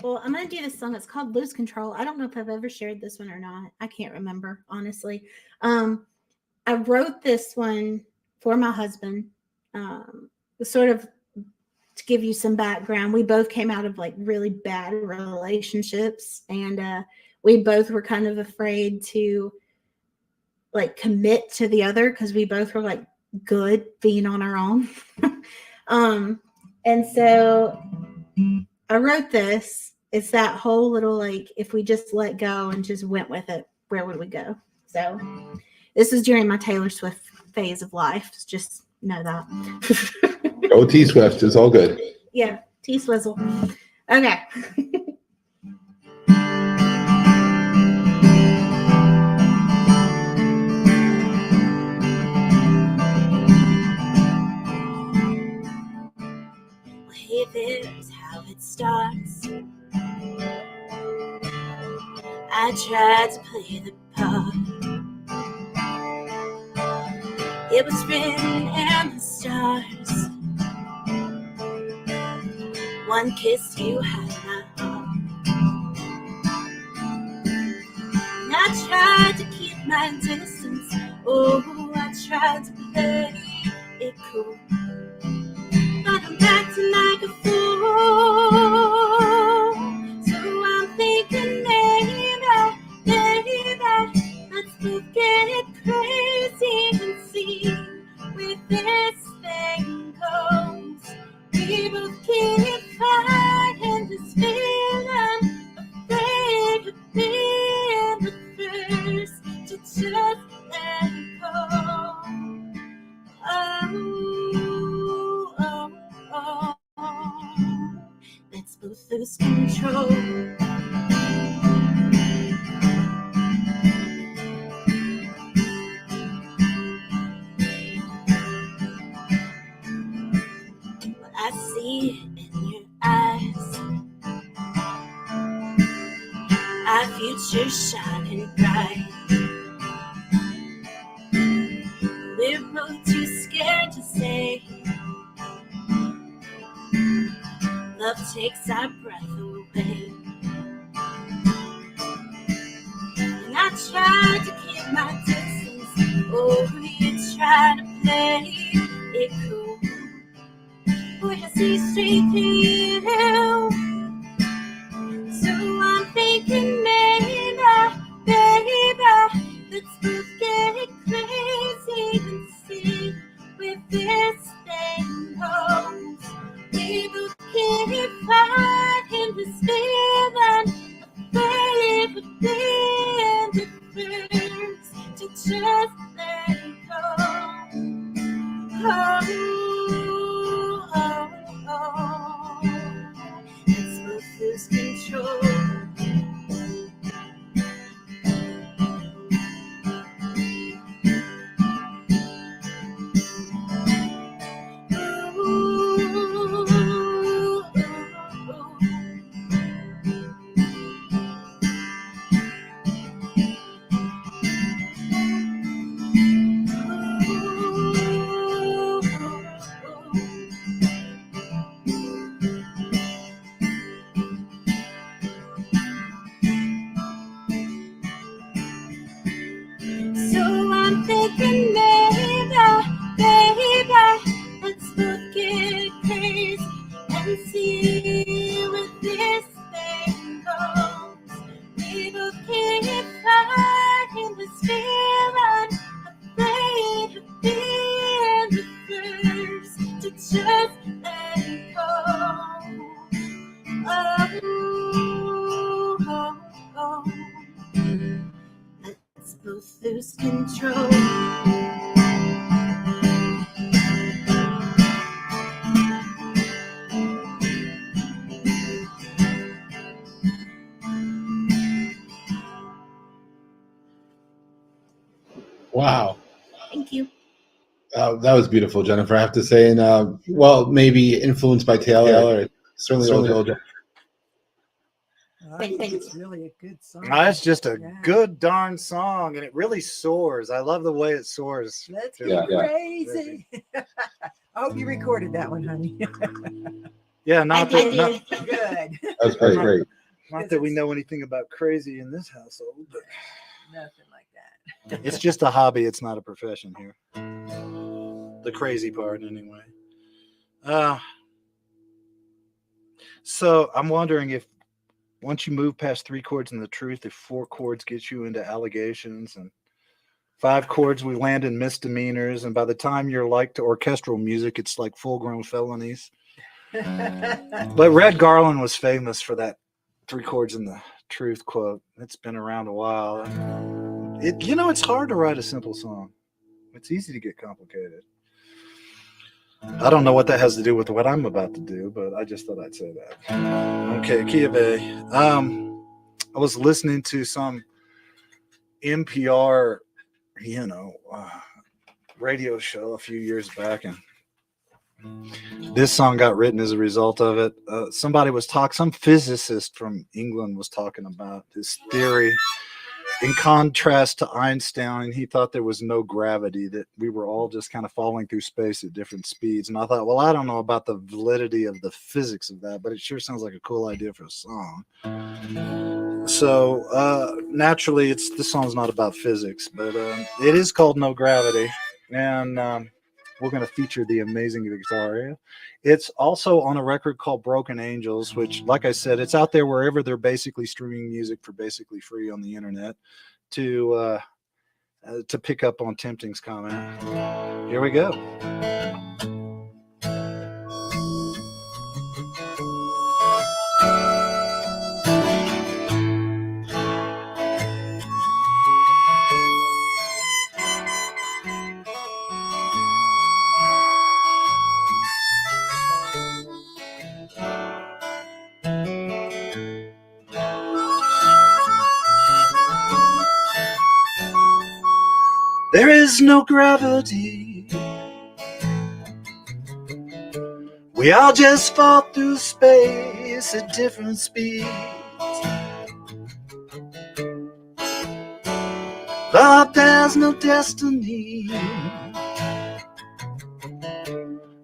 Well, I'm gonna do this song. It's called Lose Control. I don't know if I've ever shared this one or not. I can't remember, honestly. I wrote this one for my husband. Sort of to give you some background, we both came out of like really bad relationships, and we both were kind of afraid to like commit to the other because we both were like good being on our own. And so I wrote this. It's that whole little like, if we just let go and just went with it, where would we go? So this is during my Taylor Swift phase of life. Just know that. Go T Swift. It's all good. Yeah, T Swizzle. Okay. Hey, there's how it starts. I tried to play the part. It was written in the stars. One kiss, you had my heart. And I tried to keep my distance. Oh, I tried to play it cool. But I'm acting like a fool. So I'm thinking, maybe, let's both get crazy and see where this thing goes. We both keep fighting this feeling, afraid of being the first to just let it go. Let's both lose control. I see it in your eyes, our future shining bright. We're both too scared to say. Love takes our breath away. And I tried to keep my distance. Oh, you tried to play it cool. Boy, I see straight through you. So I'm thinking, maybe, let's both get crazy and see where this thing goes. We both keep fighting this feeling, afraid of being the first to just let it go. Let's both lose control. I'm thinking baby, let's both get crazy and see where this thing goes. We both can't find this feeling, afraid of being the first to just let it go. Oh. Let's both lose control. Wow. Thank you. That was beautiful, Jennifer, I have to say. And well, maybe influenced by Taylor. Certainly old. I think it's really a good song. It's just a Yeah. good darn song, and it really soars. I love the way it soars. Let's Yeah. go crazy. I hope you recorded that one, honey. Yeah, not I that, did. not, Good. That's great. not that we know anything about crazy in this household, but Nothing like that. it's just a hobby. It's not a profession here. The crazy part, anyway. So I'm wondering if once you move past 3 chords in the truth, if 4 chords get you into allegations, and 5 chords we land in misdemeanors, and by the time you're like to orchestral music, it's like full-grown felonies. But Red Garland was famous for that 3 chords in the truth quote. It's been around a while. It's hard to write a simple song. It's easy to get complicated. I don't know what that has to do with what I'm about to do, but I just thought I'd say that. Okay, Key of A. I was listening to some NPR, radio show a few years back, and this song got written as a result of it. Some physicist from England was talking about this theory. In contrast to Einstein, he thought there was no gravity, that we were all just kind of falling through space at different speeds. And I thought, well, I don't know about the validity of the physics of that, but it sure sounds like a cool idea for a song. So naturally, the song's not about physics, but it is called No Gravity. And we're going to feature the amazing Victoria. It's also on a record called Broken Angels, which, like I said, it's out there wherever they're basically streaming music for basically free on the internet, to pick up on Tempting's comment. Here we go. There is no gravity. We all just fall through space at different speeds. But there's no destiny.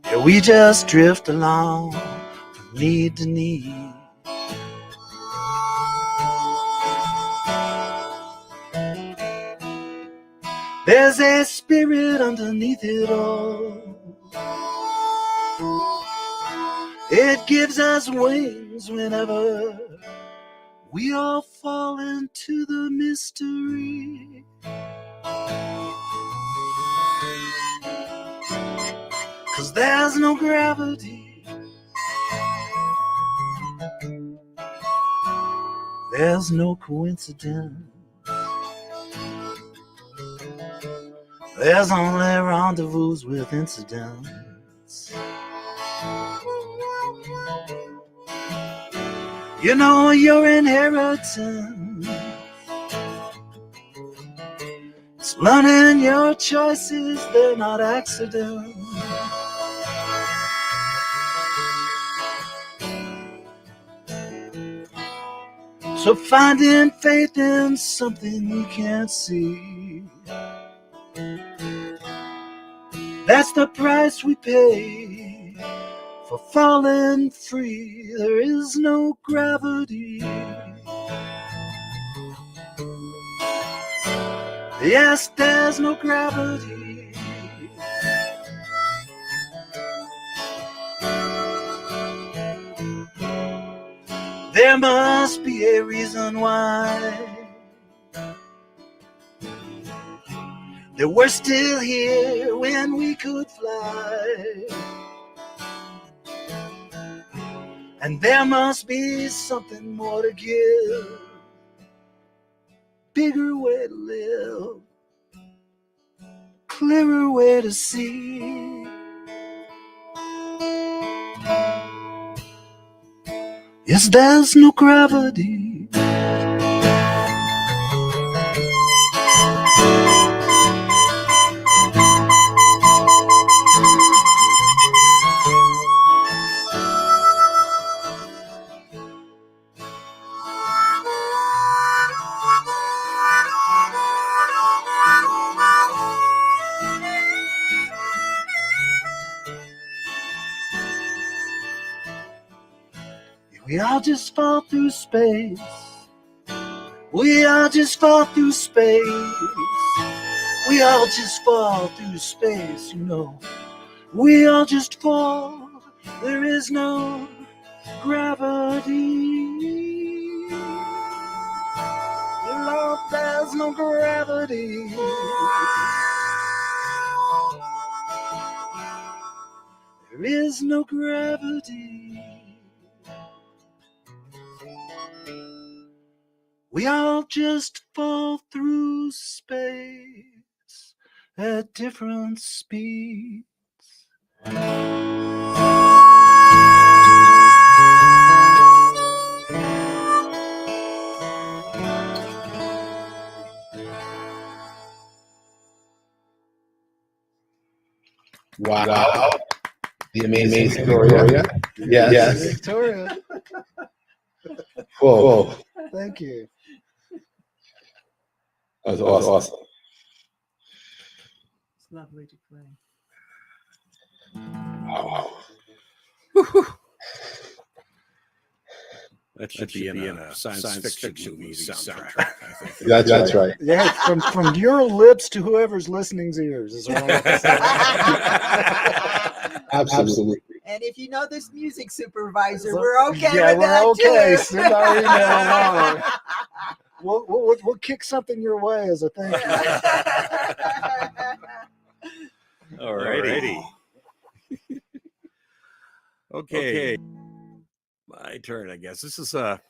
Yeah, we just drift along from need to need. There's a spirit underneath it all. It gives us wings whenever we all fall into the mystery. 'Cause there's no gravity. There's no coincidence. There's only rendezvous with incidents. You know your inheritance. It's learning your choices, they're not accidents. So finding faith in something you can't see, that's the price we pay for falling free. There is no gravity. Yes, there's no gravity. There must be a reason why that we're still here when we could fly. And there must be something more to give, bigger way to live, clearer way to see. Yes, there's no gravity. We all just fall through space. We all just fall through space. We all just fall through space, you know. We all just fall. There is no gravity. Lord, there's no gravity. There is no gravity. We all just fall through space at different speeds. Wow. The amazing Victoria. Yes. Victoria, Whoa. thank you. That was awesome. It's lovely to play. Wow. That should be in a science fiction movie soundtrack, I think. That's right. Yeah, from your lips to whoever's listening's ears is what I say. Absolutely. And if you know this music supervisor, we're okay Yeah, with we're that okay. too. Send our email along. We'll kick something your way as a thank you. Alrighty. Okay. My turn, I guess. This is a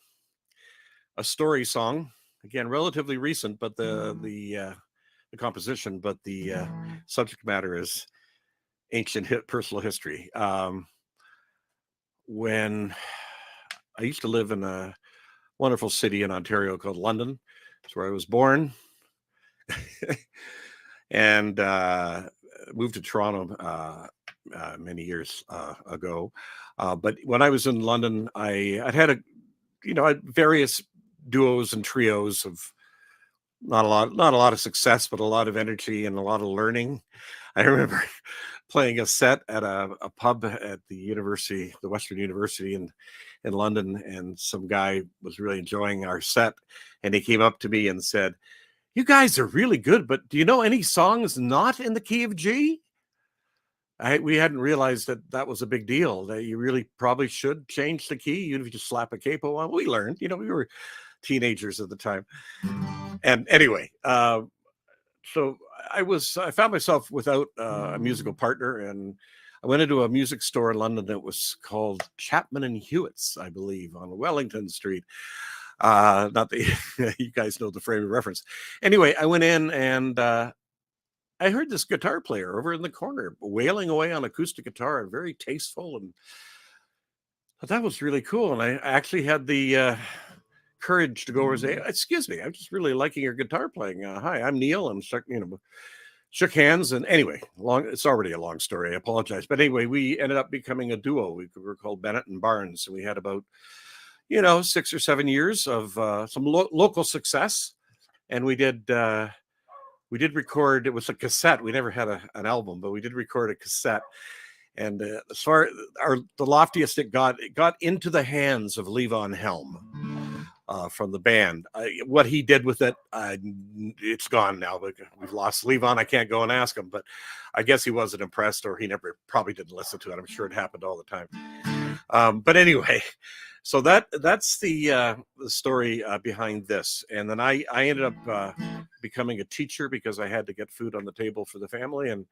story song. Again, relatively recent, but the composition, but the subject matter is ancient personal history. When I used to live in a wonderful city in Ontario called London, it's where I was born, and moved to Toronto many years ago. But when I was in London, I'd had various duos and trios of not a lot of success, but a lot of energy and a lot of learning. I remember playing a set at a pub at the university, the Western University in London, and some guy was really enjoying our set, and he came up to me and said, "You guys are really good, but do you know any songs not in the key of G?" We hadn't realized that was a big deal, that you really probably should change the key, even if you just slap a capo on. We learned, we were teenagers at the time. And anyway, so I found myself without a musical partner, and I went into a music store in London that was called Chapman and Hewitt's, I believe, on Wellington Street. Not that you guys know the frame of reference. Anyway, I went in and I heard this guitar player over in the corner wailing away on acoustic guitar, and very tasteful, and that was really cool. And I actually had the courage to go over and say, "Excuse me, I'm just really liking your guitar playing. Hi, I'm Neil." And shook hands. And anyway, it's already a long story. I apologize. But anyway, we ended up becoming a duo. We were called Bennett and Barnes, and we had about 6 or 7 years of some local success, and we did record. It was a cassette. We never had an album, but we did record a cassette. And as far the loftiest it got into the hands of Levon Helm. from the band. What he did with it, it's gone now. We've lost Levon. I can't go and ask him, but I guess he wasn't impressed, or he probably didn't listen to it. I'm sure it happened all the time. But anyway, so that's the story behind this. And then I ended up becoming a teacher because I had to get food on the table for the family, and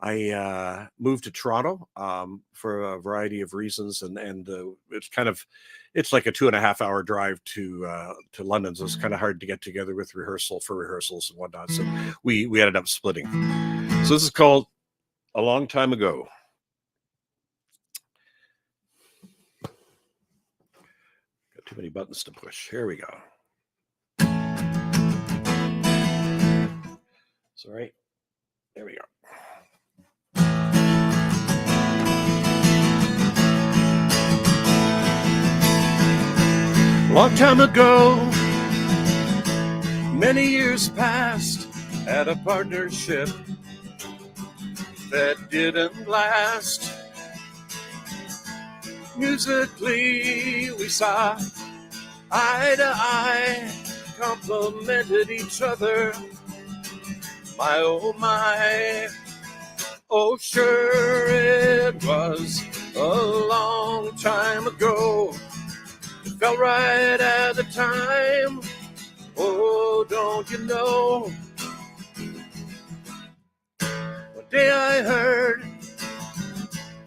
I moved to Toronto for a variety of reasons, and it's like a 2.5 hour drive to London, so it's kind of hard to get together with rehearsals and whatnot. So we ended up splitting. So this is called A Long Time Ago. Got too many buttons to push. Here we go. Sorry. There we go. Long time ago, many years past, had a partnership that didn't last. Musically, we saw eye to eye, complimented each other. My, oh my, oh sure it was a long time ago. It felt right at the time. Oh, don't you know? One day I heard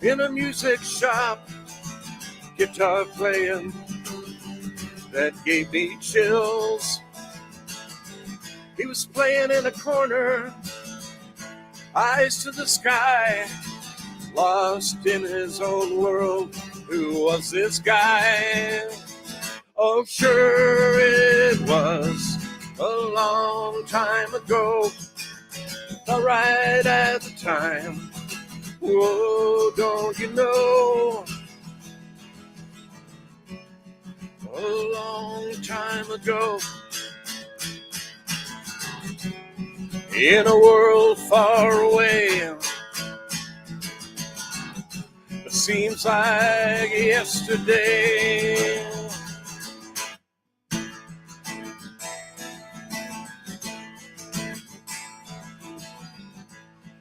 in a music shop guitar playing that gave me chills. He was playing in a corner, eyes to the sky, lost in his own world. Who was this guy? Oh, sure it was a long time ago, all right at the time. Whoa, don't you know? A long time ago, in a world far away, it seems like yesterday.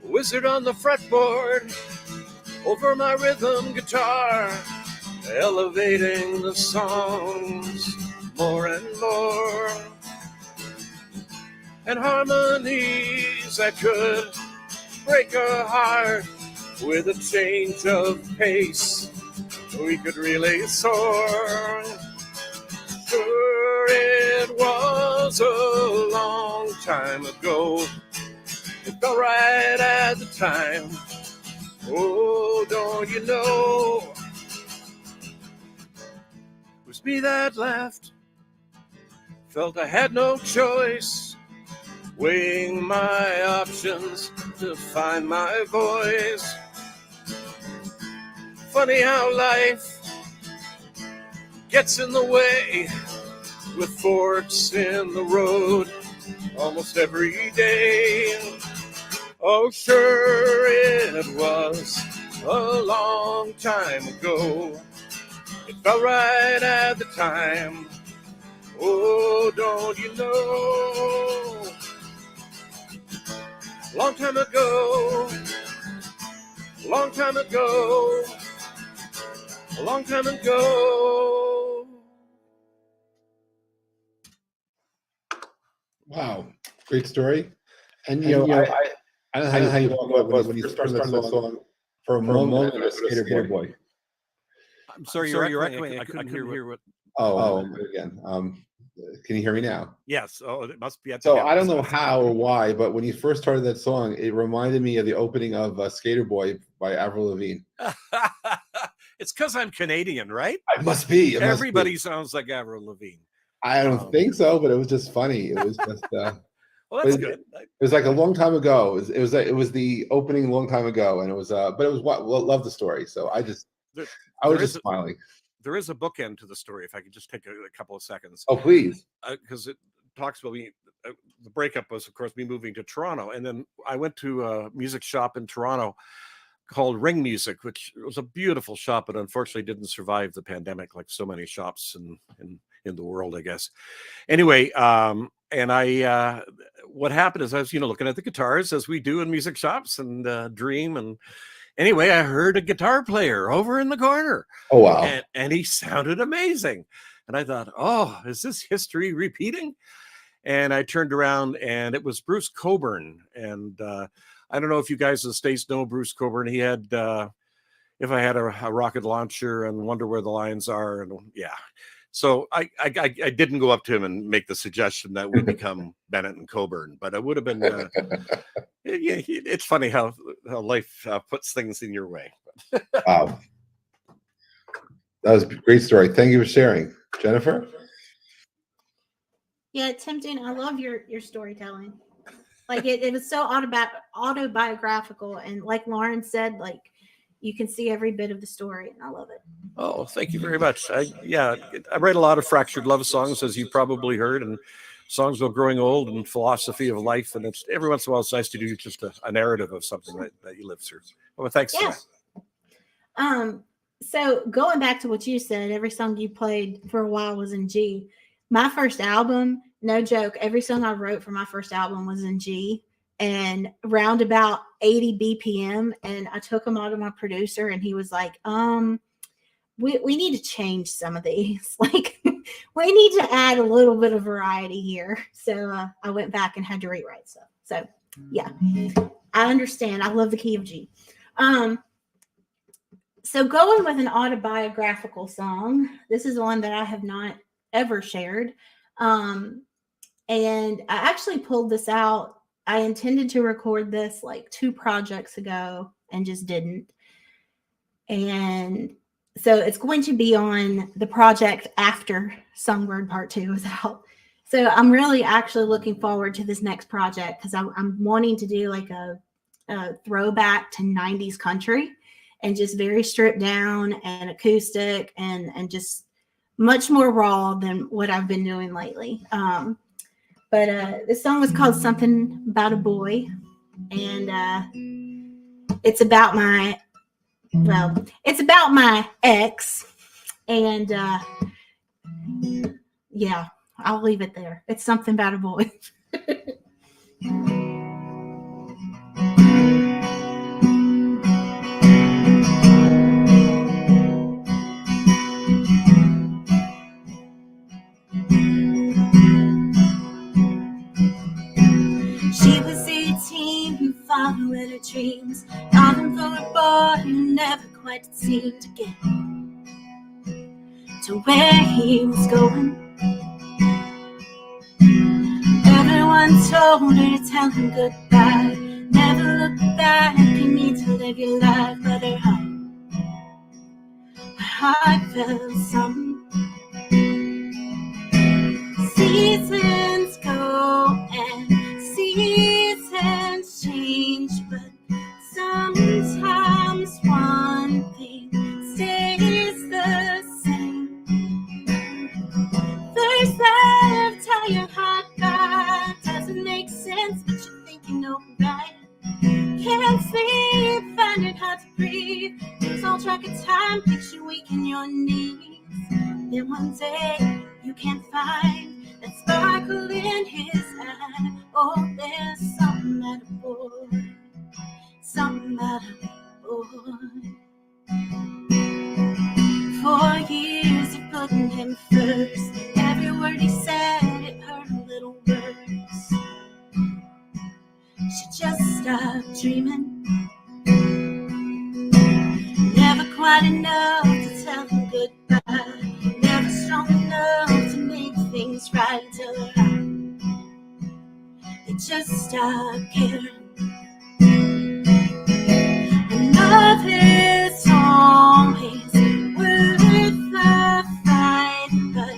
Wizard on the fretboard over my rhythm guitar, elevating the songs more and more, and harmonies that could break a heart. With a change of pace, we could really soar. Sure, it was a long time ago. It felt right at the time. Oh, don't you know? It was me that laughed. Felt I had no choice. Weighing my options to find my voice. Funny how life gets in the way, with forks in the road almost every day. Oh, sure it was a long time ago. It felt right at the time. Oh, don't you know? Long time ago, long time ago, a long time ago. Wow, great story. And I don't know how you felt about when you first started the song. For a moment, I was a skater boy. I'm sorry, you're echoing. I couldn't hear what. Again. Can you hear me now? Yes. Oh, it must be. So I don't know how or why, but when you first started that song, it reminded me of the opening of Skater Boy by Avril Lavigne. It's because I'm Canadian, right? It must be. Everybody sounds like Avril Lavigne. I don't think so, but it was just funny. It was just. Well, that's good. It was like a long time ago. It was the opening a long time ago, and it was. But it was love the story. So I was just smiling. There is a bookend to the story. If I could just take a couple of seconds. Oh, please. Because it talks about me. The breakup was, of course, me moving to Toronto, and then I went to a music shop in Toronto called Ring Music, which was a beautiful shop, but unfortunately didn't survive the pandemic, like so many shops in in the world, I guess. Anyway, and I what happened is I was looking at the guitars as we do in music shops and dream, and anyway, I heard a guitar player over in the corner. Oh, wow. And he sounded amazing. And I thought, oh, is this history repeating? And I turned around and it was Bruce Coburn. And I don't know if you guys in the States know Bruce Coburn. He had If I Had a Rocket Launcher and Wonder Where the Lines Are. And yeah. So I didn't go up to him and make the suggestion that we become Bennett and Coburn, but it would have been, it's funny how life puts things in your way. Wow. That was a great story. Thank you for sharing. Jennifer? Yeah, tempting. I love your storytelling. Like it was so autobiographical, and like Lauren said, like you can see every bit of the story, and I love it. Oh, thank you very much. I write a lot of fractured love songs, as you probably heard, and songs about growing old and philosophy of life. And it's every once in a while, it's nice to do just a narrative of something that you live through. Well, thanks. Yeah. For that. So going back to what you said, every song you played for a while was in G. My first album, no joke, every song I wrote for my first album was in G, and around about 80 BPM. And I took them out to my producer, and he was like, we need to change some of these. Like, we need to add a little bit of variety here. So I went back and had to rewrite stuff. So yeah, I understand. I love the key of G. So going with an autobiographical song, this is one that I have not ever shared. And I actually pulled this out. I intended to record this like 2 projects ago and just didn't. And so it's going to be on the project after Songbird Part 2 is out. So I'm really actually looking forward to this next project because I'm wanting to do like a throwback to 90s country and just very stripped down and acoustic and just much more raw than what I've been doing lately. But this song was called Something About a Boy, and it's about my ex, and yeah, I'll leave it there. It's something about a boy. She was 18 and following her dreams, longing for a boy who never quite seemed to get to where he was going. Everyone told her to tell him goodbye, never look back, you need to live your life. But her heart felt something. Seasons go and seasons change, but sometimes one thing stays the same. First love, tell your heart that doesn't make sense, but you think you know right. Can't sleep, find it hard to breathe, lose all track of time, makes you weak in your knees. Then one day you can't find that sparkle in his eye. Oh, there's something about a boy, something about a boy. 4 years of putting him first, every word he said, it hurt a little worse. She just stopped dreaming, never quite enough to tell him goodbye, never strong enough to make things right until they just stopped caring. And love is always worth the fight, but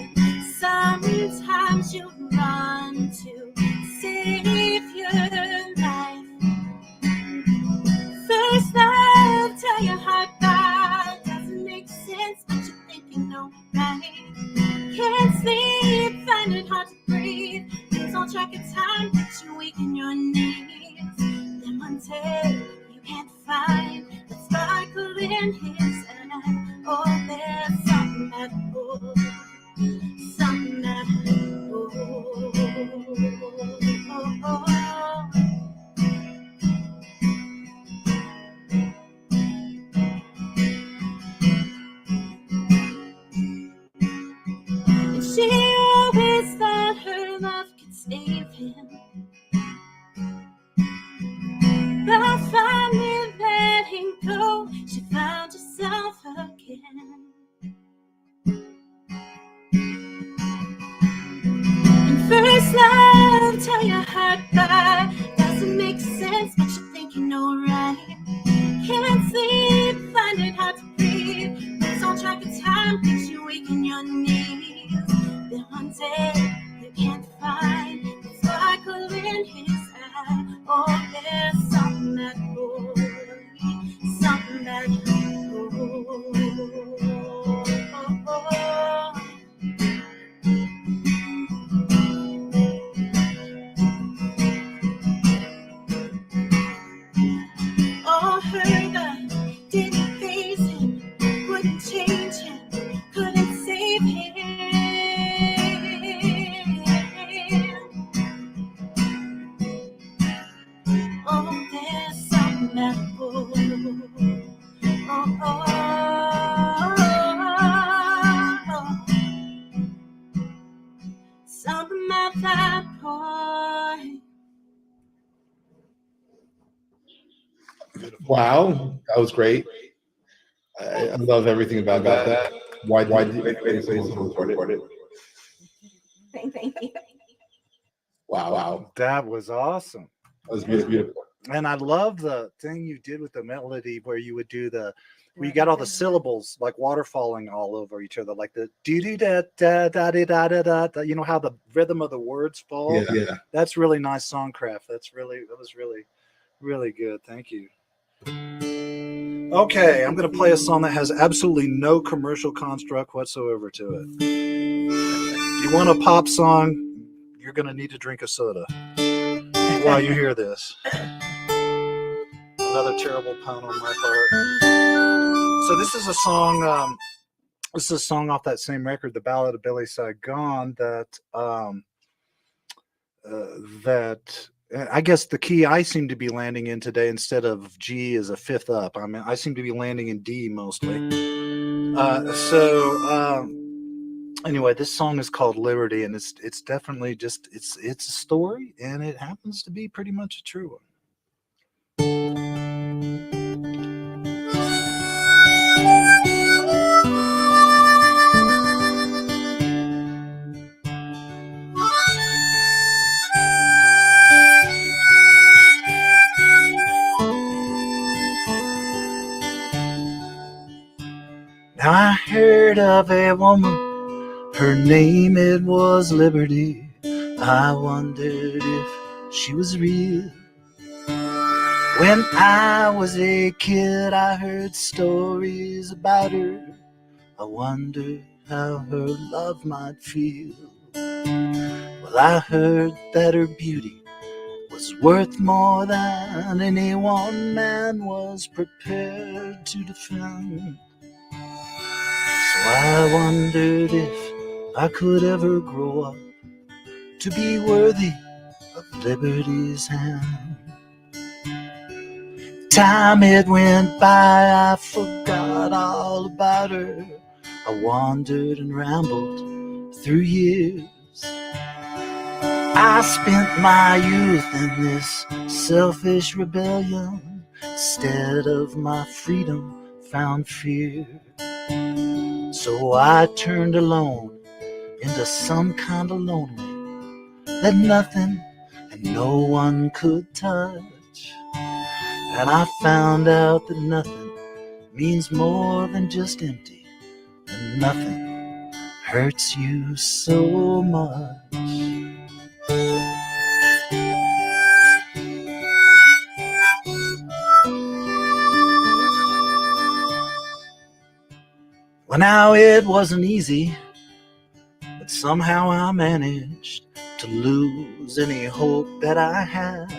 sometimes you run to save your life. First love, tell your heart that doesn't make sense, but you think you know right. Can't sleep, find it hard to breathe, lose all track of time, makes you weak in your knees. Then one day you can't find that sparkle in his eye. Oh, there's something about a boy, something making no right. Can't sleep, finding hard to breathe. Lose on track of time, makes you weak in your knees. Then one day you can't find the sparkle in his eye. Oh, there's something that boy, something that oh, her God didn't face him, wouldn't change him, couldn't save him. Oh, there's something that boy. Oh, oh, oh, something about that boy. Wow, that was great. I love everything about that. Why did you record it? Thank you. Wow, That was awesome. that was beautiful. And I love the thing you did with the melody where you would do where you got all the syllables like waterfalling all over each other, like the doo doo da da da da da da da. You know how the rhythm of the words fall. Yeah. That's really nice songcraft. That was really, really good. Thank you. Okay, I'm going to play a song that has absolutely no commercial construct whatsoever to it. If you want a pop song, you're going to need to drink a soda while you hear this. Another terrible pun on my part. So this is a song. This is a song off that same record, "The Ballad of Billy Saigon." That I guess the key I seem to be landing in today instead of G is a fifth up. I mean, I seem to be landing in D mostly. Anyway, this song is called Liberty, and it's definitely just it's a story, and it happens to be pretty much a true one. Now I heard of a woman, her name it was Liberty. I wondered if she was real. When I was a kid, I heard stories about her. I wondered how her love might feel. Well, I heard that her beauty was worth more than any one man was prepared to defend. So I wondered if I could ever grow up to be worthy of liberty's hand. Time it went by, I forgot all about her. I wandered and rambled through years. I spent my youth in this selfish rebellion. Instead of my freedom, found fear. So I turned alone into some kind of lonely that nothing and no one could touch. And I found out that nothing means more than just empty, and nothing hurts you so much. Well, now it wasn't easy, but somehow I managed to lose any hope that I had.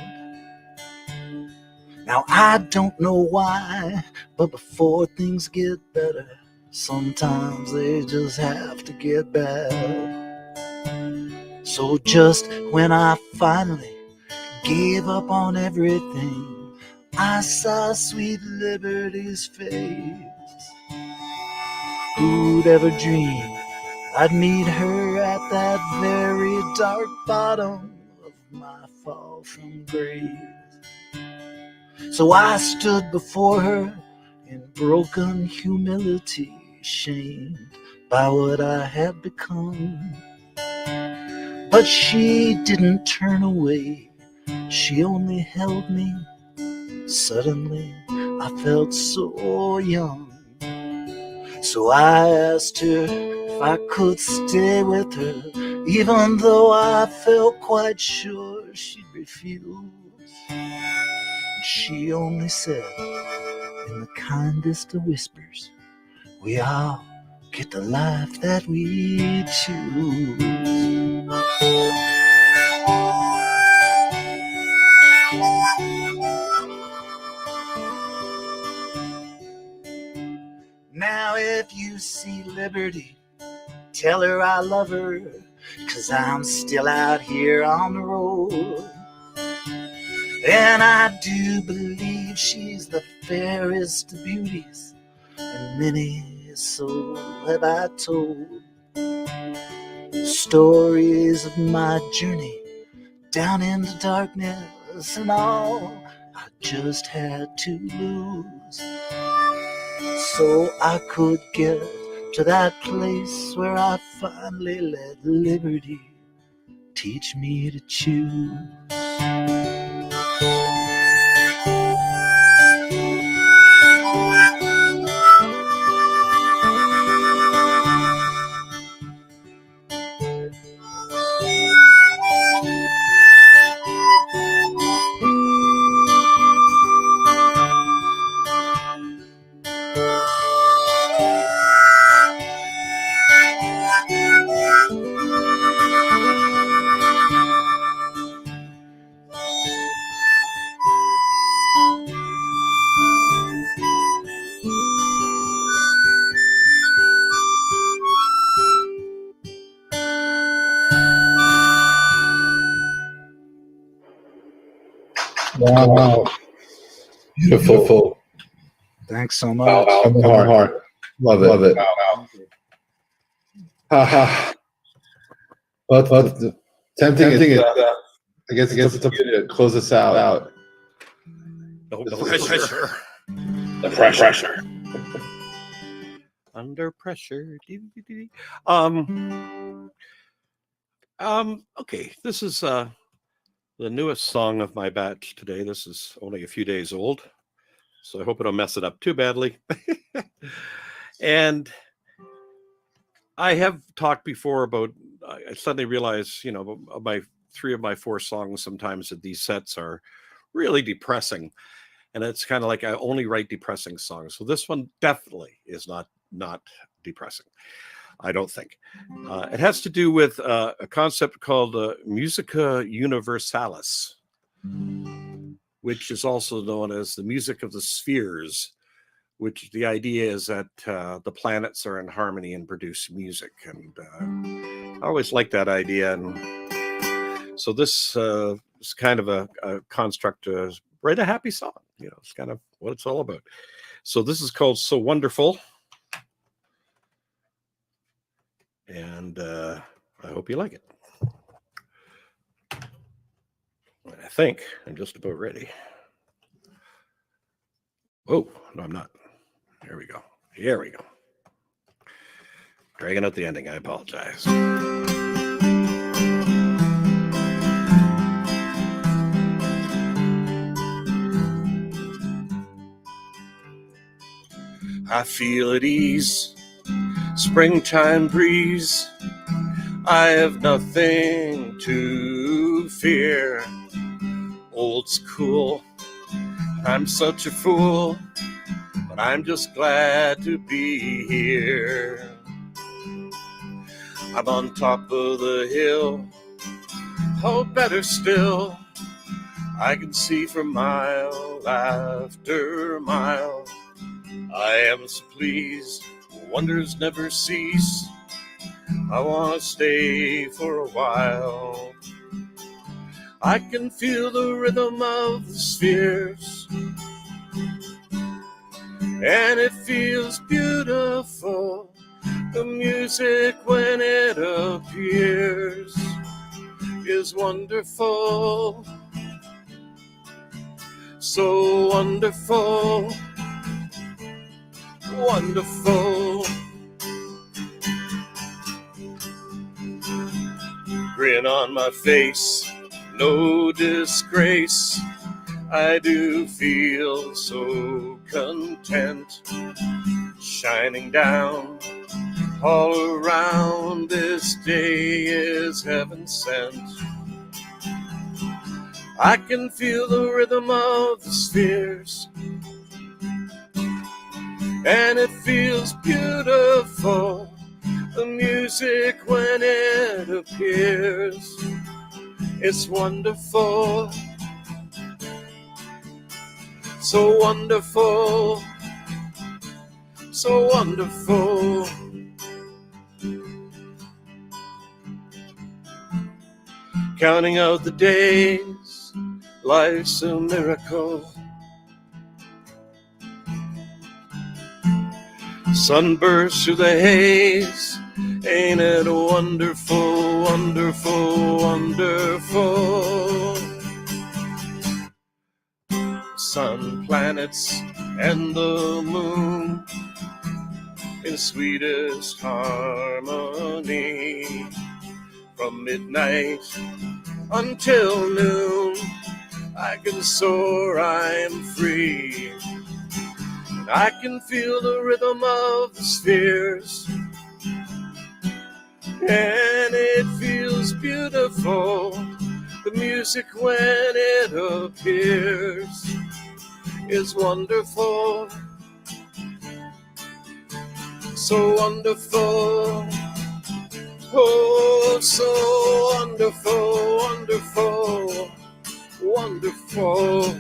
Now I don't know why, but before things get better, sometimes they just have to get bad. So just when I finally gave up on everything, I saw sweet Liberty's face. Who'd ever dream I'd meet her at that very dark bottom of my fall from grace? So I stood before her in broken humility, shamed by what I had become. But she didn't turn away, she only held me Suddenly, I felt so young. So I asked her if I could stay with her, even though I felt quite sure she'd refuse. She only said, in the kindest of whispers, we all get the life that we choose. Now if you see Liberty, tell her I love her, 'cause I'm still out here on the road. And I do believe she's the fairest of beauties, and many so have I told. Stories of my journey down into darkness, and all I just had to lose, so I could get to that place where I finally let liberty teach me to choose. Wow. Beautiful. Thanks so much. From the heart. Love it. Love it. Well, the tempting is, I guess it's up to you to close us out. No The pressure. The pressure. Under pressure. Okay, this is the newest song of my batch today. This is only a few days old, so I hope I don't mess it up too badly. And I have talked before about, I suddenly realized, three of my four songs sometimes at these sets are really depressing. And it's kind of like I only write depressing songs. So this one definitely is not depressing, I don't think. It has to do with a concept called Musica Universalis, which is also known as the music of the spheres, which the idea is that the planets are in harmony and produce music. And I always like that idea. And so this is kind of a construct to write a happy song. It's kind of what it's all about. So this is called So Wonderful. And I hope you like it. I think I'm just about ready. Oh, no, I'm not. Here we go. Dragging out the ending. I apologize. I feel at ease, springtime breeze. I have nothing to fear. Old's cool, I'm such a fool, but I'm just glad to be here. I'm on top of the hill, oh, better still, I can see for mile after mile. I am so pleased, wonders never cease. I want to stay for a while. I can feel the rhythm of the spheres, and it feels beautiful. The music when it appears is wonderful, so wonderful, wonderful. Grin on my face, no disgrace. I do feel so content, shining down all around. This day is heaven sent. I can feel the rhythm of the spheres, and it feels beautiful. The music when it appears is wonderful, so wonderful, so wonderful. Counting out the days, life's a miracle. Sunburst through the haze, ain't it wonderful, wonderful, wonderful? Sun, planets, and the moon in sweetest harmony. From midnight until noon, I can soar, I am free. And I can feel the rhythm of the spheres, and it feels beautiful. The music when it appears is wonderful, so wonderful. Oh, so wonderful, wonderful, wonderful.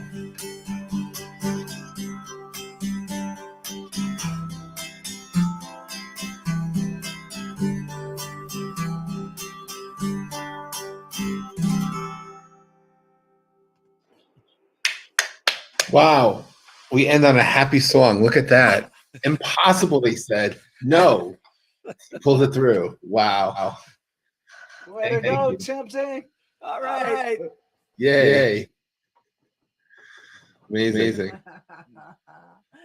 Wow. We end on a happy song. Look at that. Impossible, they said. No. Pulled it through. Wow. Way to Thank go, you. Chimpsy. All right. Yay. Amazing.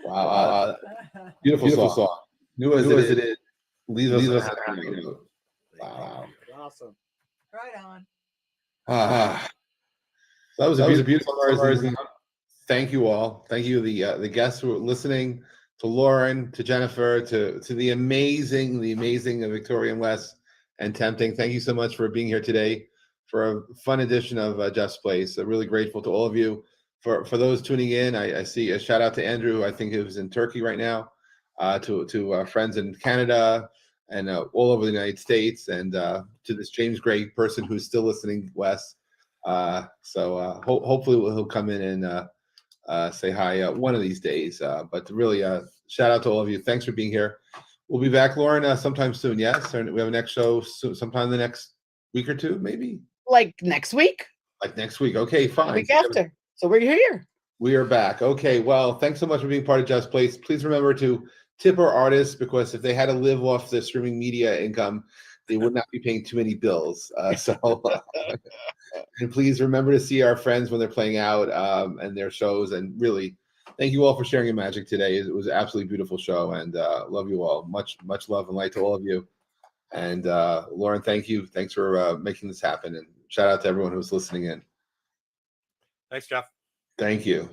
Wow. Beautiful song. New as it is. Leaves us on a happy note. Wow. Awesome. Right on. That was a beautiful song. Thank you all. Thank you, the guests who are listening, to Lauren, to Jennifer, to the amazing Victoria and Wes and Tempting. Thank you so much for being here today for a fun edition of Jeff's Place. I'm really grateful to all of you. For those tuning in, I see a shout out to Andrew. I think he was in Turkey right now. To friends in Canada and all over the United States, and to this James Gray person who's still listening, Wes. Hopefully he'll come in and say hi one of these days. But really, shout out to all of you. Thanks for being here. We'll be back, Lauren, sometime soon. Yes, we have a next show sometime in the next week or two, maybe. Like next week? Like next week. Okay, fine. Week after. So we're here. We are back. Okay, well, thanks so much for being part of Jeff's Place. Please remember to tip our artists, because if they had to live off the streaming media income, they would not be paying too many bills. And please remember to see our friends when they're playing out and their shows. And really, thank you all for sharing your magic today. It was an absolutely beautiful show, and love you all. Much love and light to all of you. And Lauren, thank you. Thanks for making this happen. And shout out to everyone who's listening in. Thanks, Jeff. Thank you.